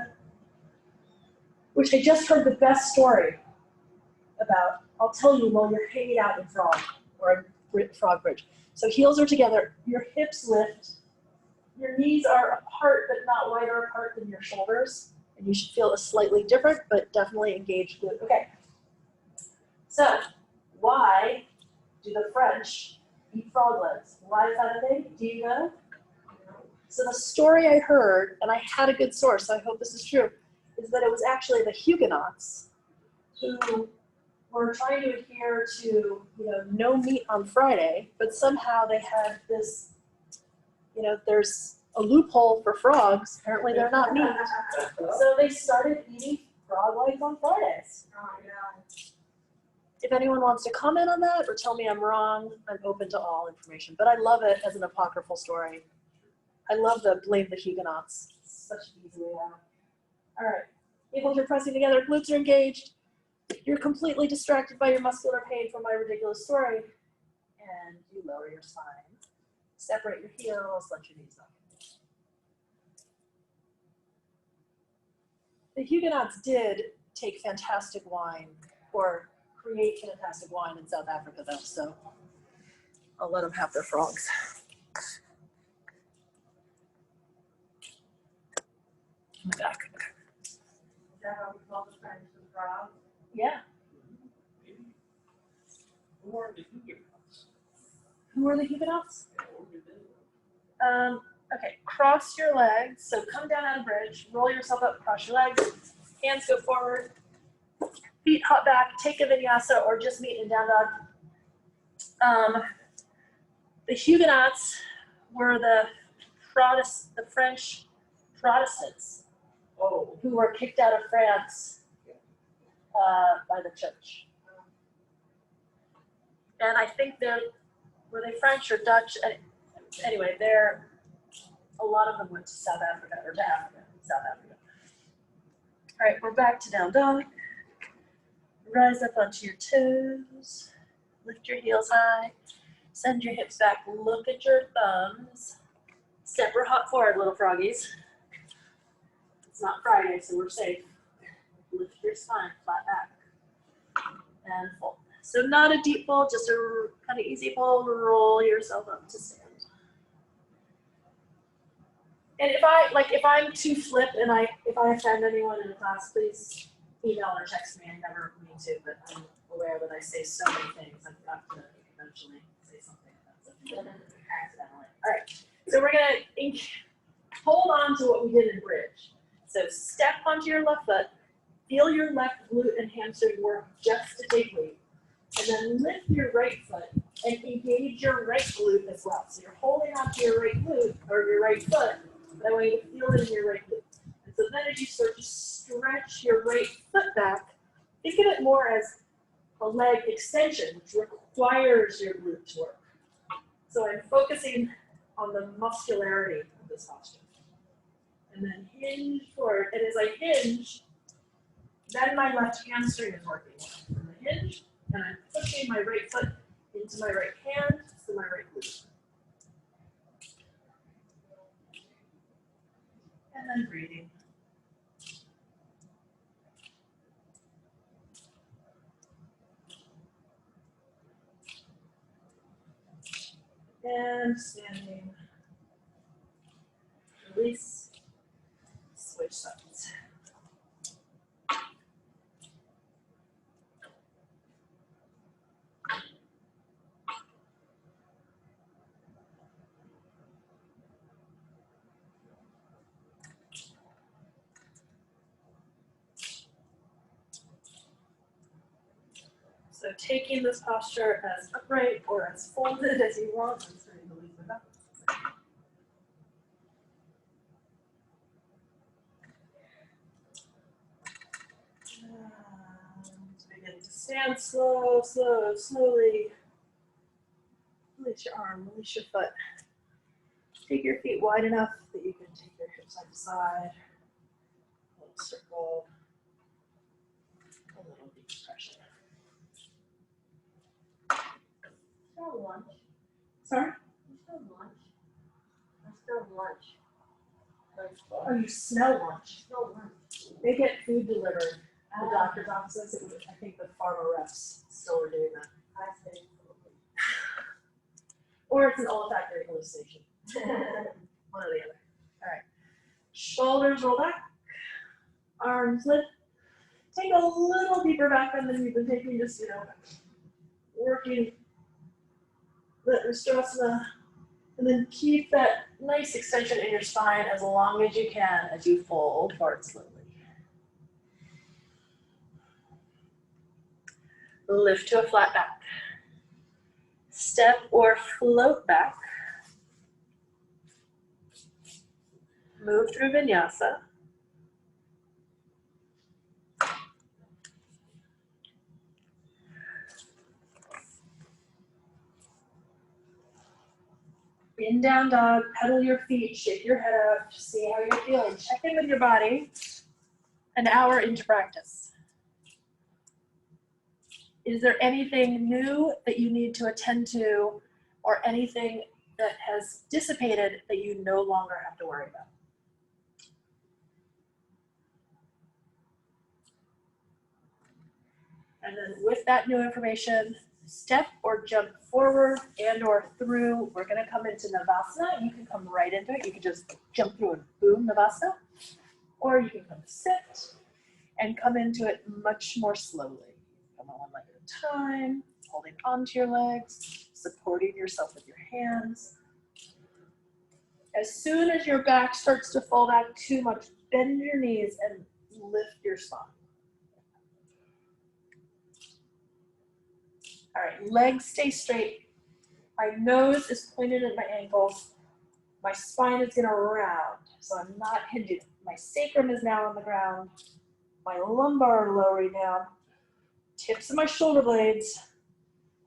Speaker 1: which I just heard the best story about. I'll tell you while you're hanging out in frog or in frog bridge. So heels are together, your hips lift, your knees are apart but not wider apart than your shoulders. And you should feel a slightly different, but definitely engaged glute. Okay. So, why do the French eat frog legs? Why is that a thing? Do you know? So the story I heard, and I had a good source, so I hope this is true, is that it was actually the Huguenots who were trying to adhere to, no meat on Friday, but somehow they had this, there's a loophole for frogs. Apparently they're not meat. So they started eating frog legs on Fridays. If anyone wants to comment on that or tell me I'm wrong, I'm open to all information. But I love it as an apocryphal story. I love the blame the Huguenots. It's such an easy way out. All right. Ankles are pressing together, glutes are engaged. You're completely distracted by your muscular pain from my ridiculous story. And you lower your spine. Separate your heels, let your knees up. The Huguenots did take fantastic wine, or create fantastic wine in South Africa though, so I'll let them have their frogs. In the back.
Speaker 4: Is that how we call the French the frog?
Speaker 1: Yeah.
Speaker 4: Who are the Huguenots?
Speaker 1: Who are the Huguenots? Okay, cross your legs. So come down on a bridge, roll yourself up, cross your legs, hands go forward, feet hop back, take a vinyasa or just meet in down dog. The Huguenots were the French Protestants.
Speaker 4: Oh.
Speaker 1: who were kicked out of France by the church. And I think were they French or Dutch? Anyway, a lot of them went to South Africa, or to Africa, South Africa. All right, we're back to down dog. Rise up onto your toes. Lift your heels high. Send your hips back. Look at your thumbs. Step or hop forward, little froggies. It's not Friday, so we're safe. Lift your spine, flat back. And fold. So not a deep fold, just a kind of easy fold. Roll yourself up to stand. And if I'm too flip and if I offend anyone in the class, please email or text me. I never mean to, but I'm aware that I say so many things. I've got to eventually say something accidentally. All right, so we're gonna hold on to what we did in bridge. So step onto your left foot, feel your left glute and hamstring work just to take weight, and then lift your right foot and engage your right glute as well. So you're holding onto your right glute or your right foot, that way you feel it in your right glute. And so then as you start to stretch your right foot back, think of it more as a leg extension, which requires your glute to work. So I'm focusing on the muscularity of this posture. And then hinge forward. And as I hinge, then my left hamstring is working. From the hinge, and I'm pushing my right foot into my right hand to my right glute. And then breathing. And standing. Release. Switch sides. So taking this posture as upright or as folded as you want. I'm starting to lose my balance. And begin to stand slowly. Release your arm, release your foot. Take your feet wide enough that you can take your hips side to side. A little circle. A little deep pressure.
Speaker 4: Still lunch.
Speaker 1: Sorry?
Speaker 4: Still lunch. I still lunch.
Speaker 1: Oh, you smell lunch.
Speaker 4: Still lunch.
Speaker 1: They get food delivered to the doctor's offices. I think the pharma reps still are doing that.
Speaker 4: I say.
Speaker 1: Or it's an olfactory hallucination. One or the other. All right. Shoulders roll back. Arms lift. Take a little deeper back than you've been taking, just, working the Ustrasana. And then keep that nice extension in your spine as long as you can as you fold forward slowly. Lift to a flat back. Step or float back. Move through vinyasa. In down dog, pedal your feet, shake your head up, see how you're feeling. Check in with your body an hour into practice. Is there anything new that you need to attend to or anything that has dissipated that you no longer have to worry about? And then with that new information, step or jump forward and or through. We're gonna come into Navasana. You can come right into it. You can just jump through and boom, Navasana. Or you can come sit and come into it much more slowly. Come on one leg at a time, holding onto your legs, supporting yourself with your hands. As soon as your back starts to fall back too much, bend your knees and lift your spine. All right, legs stay straight. My nose is pointed at my ankles. My spine is gonna round, so I'm not hinging. My sacrum is now on the ground. My lumbar lowering down. Tips of my shoulder blades.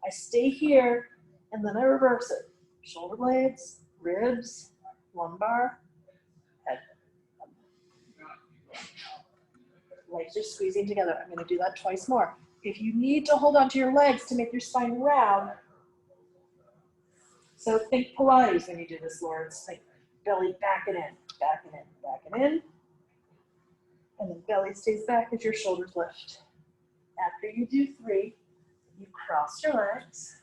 Speaker 1: I stay here, and then I reverse it. Shoulder blades, ribs, lumbar, head. Legs are squeezing together. I'm going to do that twice more. If you need to hold onto your legs to make your spine round, so think Pilates when you do this, Lawrence. Like belly backing in, backing in, backing in. And then belly stays back as your shoulders lift. After you do 3, you cross your legs,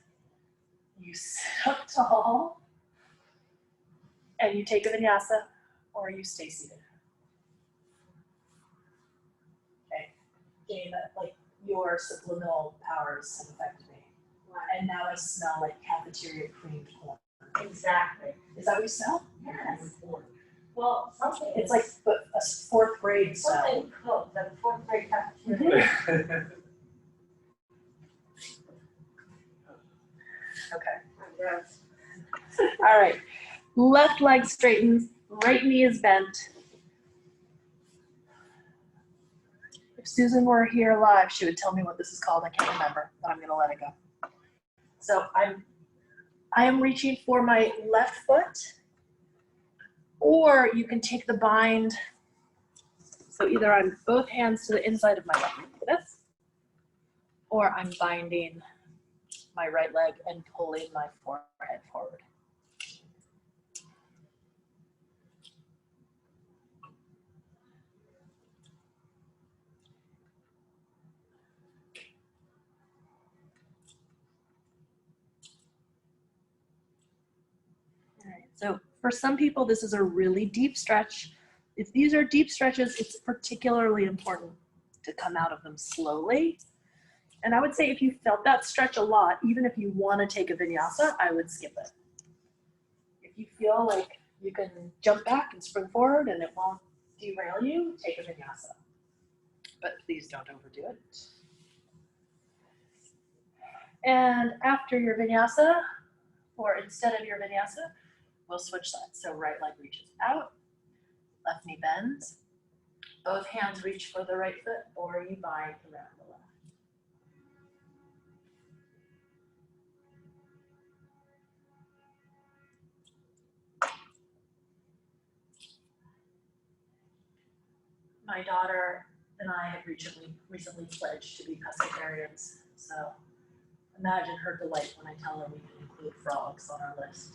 Speaker 1: you sit up tall, and you take a vinyasa, or you stay seated. Okay, getting that, like, your subliminal powers have affected me. And now I smell like cafeteria creamed corn.
Speaker 4: Exactly.
Speaker 1: Is that what you smell?
Speaker 4: Yes. Well, something.
Speaker 1: It's like a 4th grade smell.
Speaker 4: Something cooked at the 4th grade cafeteria.
Speaker 1: Okay.
Speaker 4: Yes.
Speaker 1: All right. Left leg straightens, right knee is bent. If Susan were here live, she would tell me what this is called. I can't remember, but I'm going to let it go. So I am reaching for my left foot, or you can take the bind. So either I'm both hands to the inside of my left knee like this, or I'm binding my right leg and pulling my forehead forward. All right, so for some people, this is a really deep stretch. If these are deep stretches, it's particularly important to come out of them slowly. And I would say if you felt that stretch a lot, even if you want to take a vinyasa, I would skip it. If you feel like you can jump back and spring forward and it won't derail you, take a vinyasa. But please don't overdo it. And after your vinyasa, or instead of your vinyasa, we'll switch sides. So right leg reaches out, left knee bends, both hands reach for the right foot, or you bind around the left. My daughter and I have recently pledged to be pescatarians. So imagine her delight when I tell her we can include frogs on our list.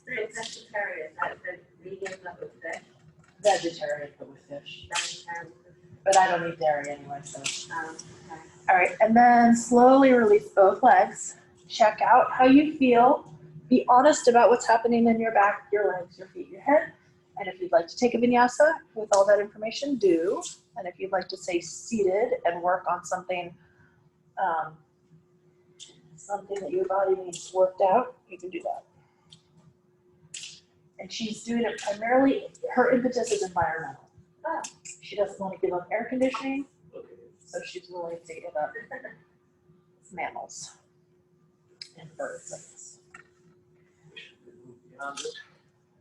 Speaker 4: It's vegetarian, that's the vegan stuff with fish.
Speaker 1: Vegetarian, but with fish.
Speaker 4: Vegetarian.
Speaker 1: But I don't eat dairy anyway, so.
Speaker 4: Okay.
Speaker 1: All right, and then slowly release both legs. Check out how you feel. Be honest about what's happening in your back, your legs, your feet, your head. And if you'd like to take a vinyasa with all that information, do. And if you'd like to stay seated and work on something, something that your body needs worked out, you can do that. And she's doing it primarily, her impetus is environmental. She doesn't want to give up air conditioning, so she's willing to give up mammals and birds like this.
Speaker 5: Beyond it.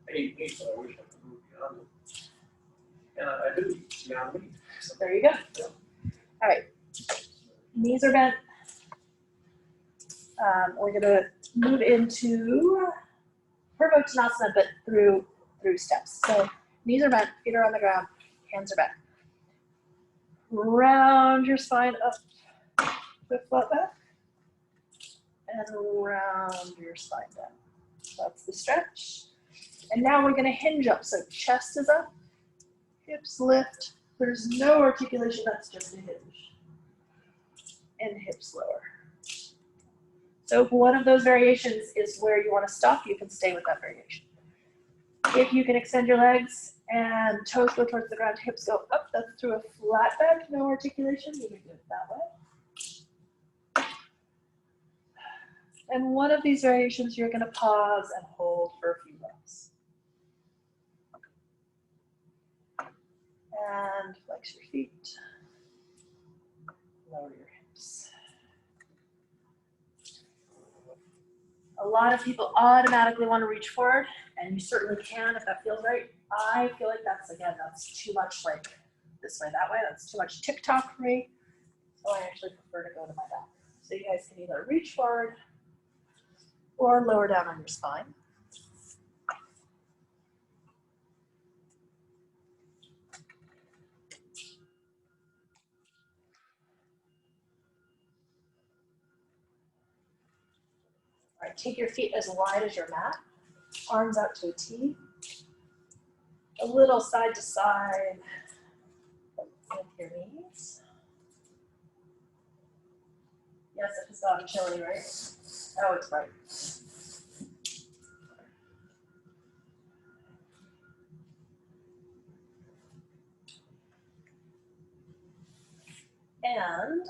Speaker 5: I eat meat, but I wish I could move beyond it. And I do eat beyond meat. So,
Speaker 1: There you go. All right, knees are bent. We're gonna move into Purvottanasana, but through steps. So knees are bent, feet are on the ground, hands are bent. Round your spine up, with flat back, and round your spine down. That's the stretch. And now we're gonna hinge up. So chest is up, hips lift. There's no articulation, that's just a hinge. And hips lower. So if one of those variations is where you want to stop, you can stay with that variation. If you can extend your legs and toes go towards the ground, hips go up, that's through a flat back, no articulation, you can do it that way. And one of these variations, you're going to pause and hold for a few breaths. And flex your feet. Lower your hips. A lot of people automatically want to reach forward, and you certainly can if that feels right. I feel like that's too much like this way, that way. That's too much TikTok for me. So I actually prefer to go to my back. So you guys can either reach forward or lower down on your spine. All right, take your feet as wide as your mat, arms out to a T, a little side to side with your knees. Yes, it has gotten chilly, right? Oh, it's bright. And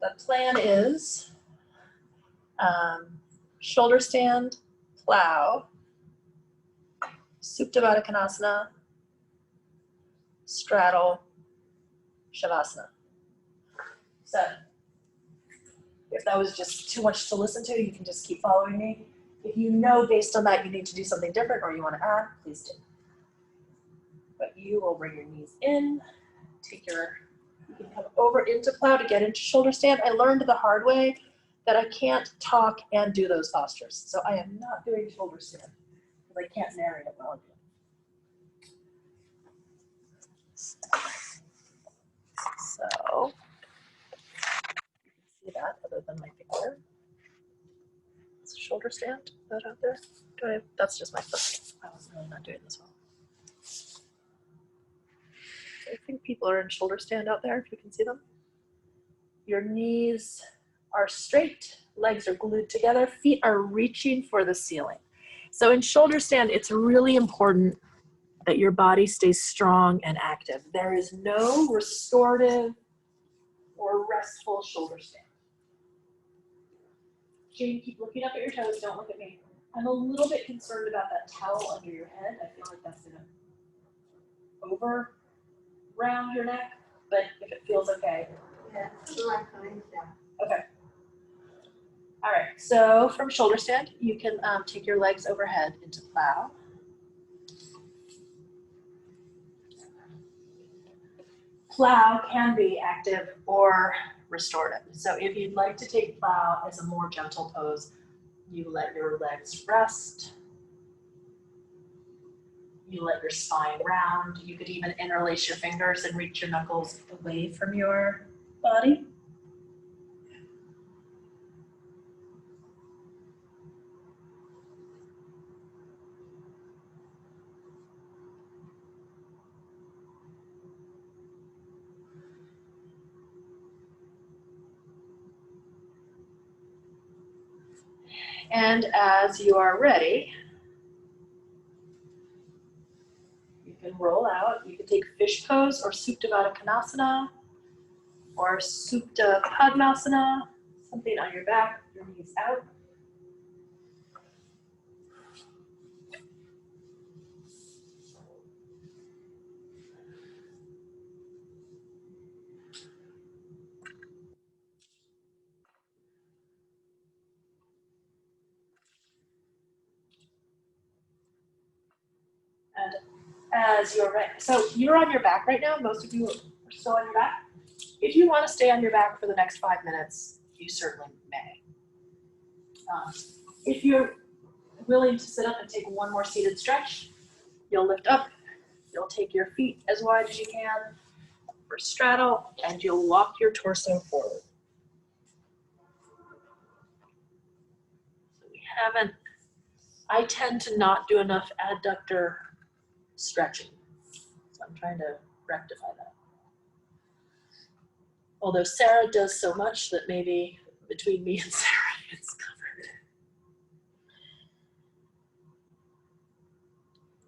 Speaker 1: the plan is shoulder stand, plow, Supta Baddha Konasana, straddle, Shavasana. So if that was just too much to listen to, you can just keep following me. If you know based on that you need to do something different or you want to add, please do. But you will bring your knees in, you can come over into plow to get into shoulder stand. I learned the hard way that I can't talk and do those postures. So I am not doing shoulder stand because I can't narrate it well enough. So, you can see that other than my finger. It's a shoulder stand, is that out there? That's just my foot. I was really not doing this well. I think people are in shoulder stand out there, if you can see them. Your knees are straight, legs are glued together, feet are reaching for the ceiling. So in shoulder stand, it's really important that your body stays strong and active. There is no restorative or restful shoulder stand. Jane, keep looking up at your toes, don't look at me. I'm a little bit concerned about that towel under your head. I feel like that's gonna over round your neck, but if it feels okay.
Speaker 2: Yeah, like mine, yeah.
Speaker 1: Okay. All right, so from shoulder stand, you can take your legs overhead into plow. Plow can be active or restorative. So if you'd like to take plow as a more gentle pose, you let your legs rest. You let your spine round. You could even interlace your fingers and reach your knuckles away from your body. And as you are ready, you can roll out. You can take fish pose or Supta Baddha Konasana or Supta Padmasana, something on your back, your knees out. And as you're ready, so you're on your back right now. Most of you are still on your back. If you want to stay on your back for the next 5 minutes, you certainly may. If you're willing to sit up and take one more seated stretch, you'll lift up, you'll take your feet as wide as you can for straddle, and you'll walk your torso forward. So we haven't, I tend to not do enough adductor stretching, so I'm trying to rectify that. Although Sarah does so much that maybe between me and Sarah it's covered.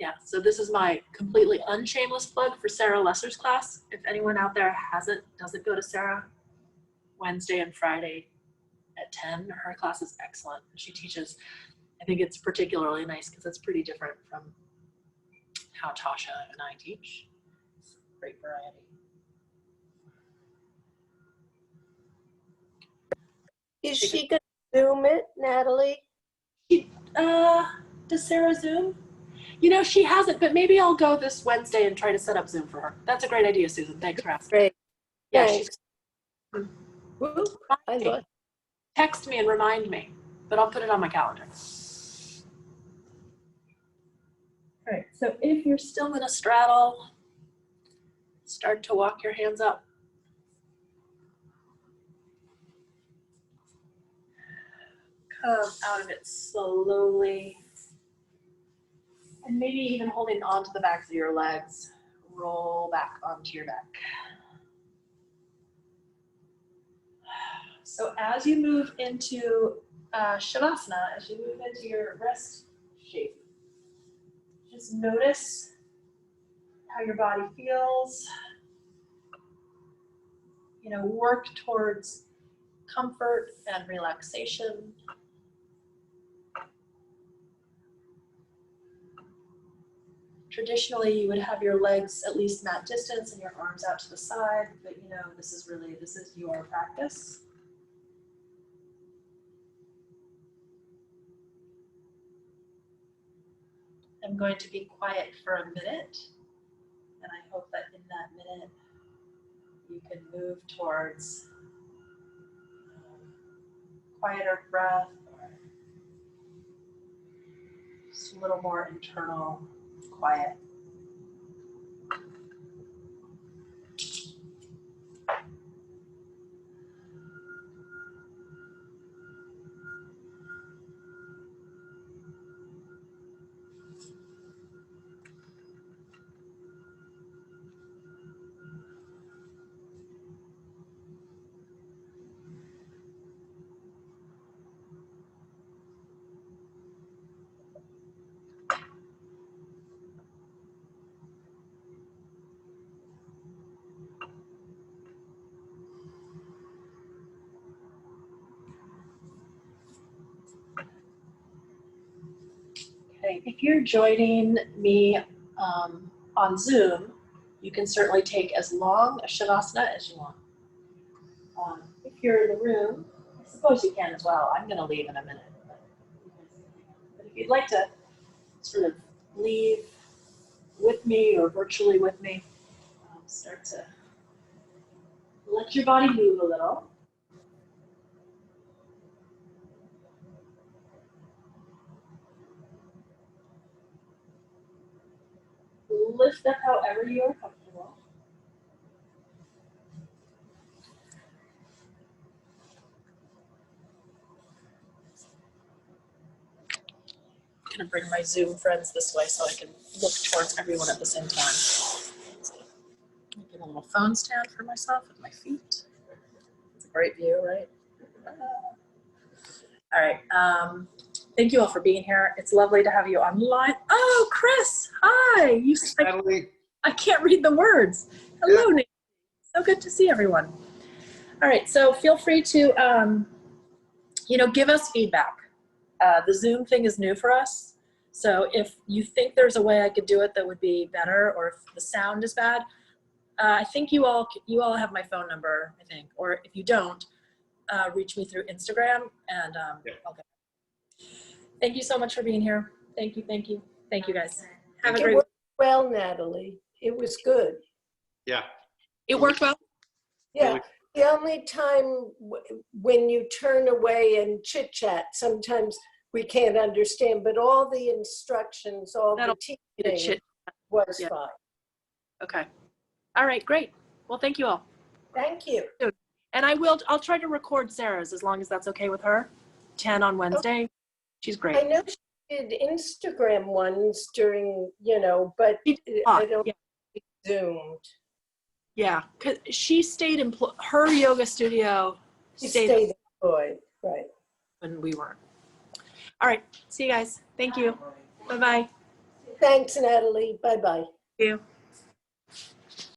Speaker 1: Yeah, so this is my completely unshameless plug for Sarah Lesser's class. If anyone out there doesn't go to Sarah, Wednesday and Friday at 10, her class is excellent. She teaches, I think it's particularly nice because it's pretty different from how Tasha and I teach. It's great variety.
Speaker 2: Is she gonna Zoom it, Natalie?
Speaker 1: Does Sarah Zoom? You know, she hasn't, but maybe I'll go this Wednesday and try to set up Zoom for her. That's a great idea, Susan. Thanks for asking.
Speaker 2: Great.
Speaker 1: Yeah,
Speaker 2: Thanks. Woo, I love.
Speaker 1: text me and remind me, but I'll put it on my calendar. All right, so if you're still in a straddle, start to walk your hands up. Come out of it slowly. And maybe even holding onto the backs of your legs, roll back onto your back. So as you move into Shavasana, as you move into your rest shape, just notice how your body feels. You know, work towards comfort and relaxation. Traditionally, you would have your legs at least mat distance and your arms out to the side, but you know, this is your practice. I'm going to be quiet for a minute, and I hope that in that minute, you can move towards quieter breath, or just a little more internal quiet. Okay, if you're joining me on Zoom, you can certainly take as long a Shavasana as you want. If you're in the room, I suppose you can as well. I'm going to leave in a minute. But if you'd like to sort of leave with me or virtually with me, start to let your body move a little. Lift up however you are comfortable. I'm going to bring my Zoom friends this way so I can look towards everyone at the same time. Get a little phone stand for myself with my feet. It's a great view, right? All right. Thank you all for being here. It's lovely to have you online. Oh, Chris, hi. I can't read the words. Hello, Nate. So good to see everyone. All right, so feel free to, give us feedback. The Zoom thing is new for us. So if you think there's a way I could do it that would be better, or if the sound is bad, I think you all have my phone number, I think. Or if you don't, reach me through Instagram, and I'll get it. Thank you so much for being here. Thank you, thank you. Thank you, guys. Have a
Speaker 2: It
Speaker 1: great
Speaker 2: worked well, Natalie. It was good.
Speaker 5: Yeah.
Speaker 1: It worked well?
Speaker 2: Yeah. The only time when you turn away and chit chat, sometimes we can't understand, but all the instructions, all the teaching was fine.
Speaker 1: Okay. All right, great. Well, thank you all.
Speaker 2: Thank you.
Speaker 1: And I'll try to record Sarah's as long as that's okay with her. 10 on Wednesday. Okay. She's great.
Speaker 2: I know she did Instagram ones during, but I don't think Zoomed.
Speaker 1: Yeah, because she stayed in her yoga studio.
Speaker 2: She stayed employed, right.
Speaker 1: When we weren't. All right. See you guys. Thank you. Bye-bye.
Speaker 2: Thanks, Natalie. Bye-bye.
Speaker 1: Thank you.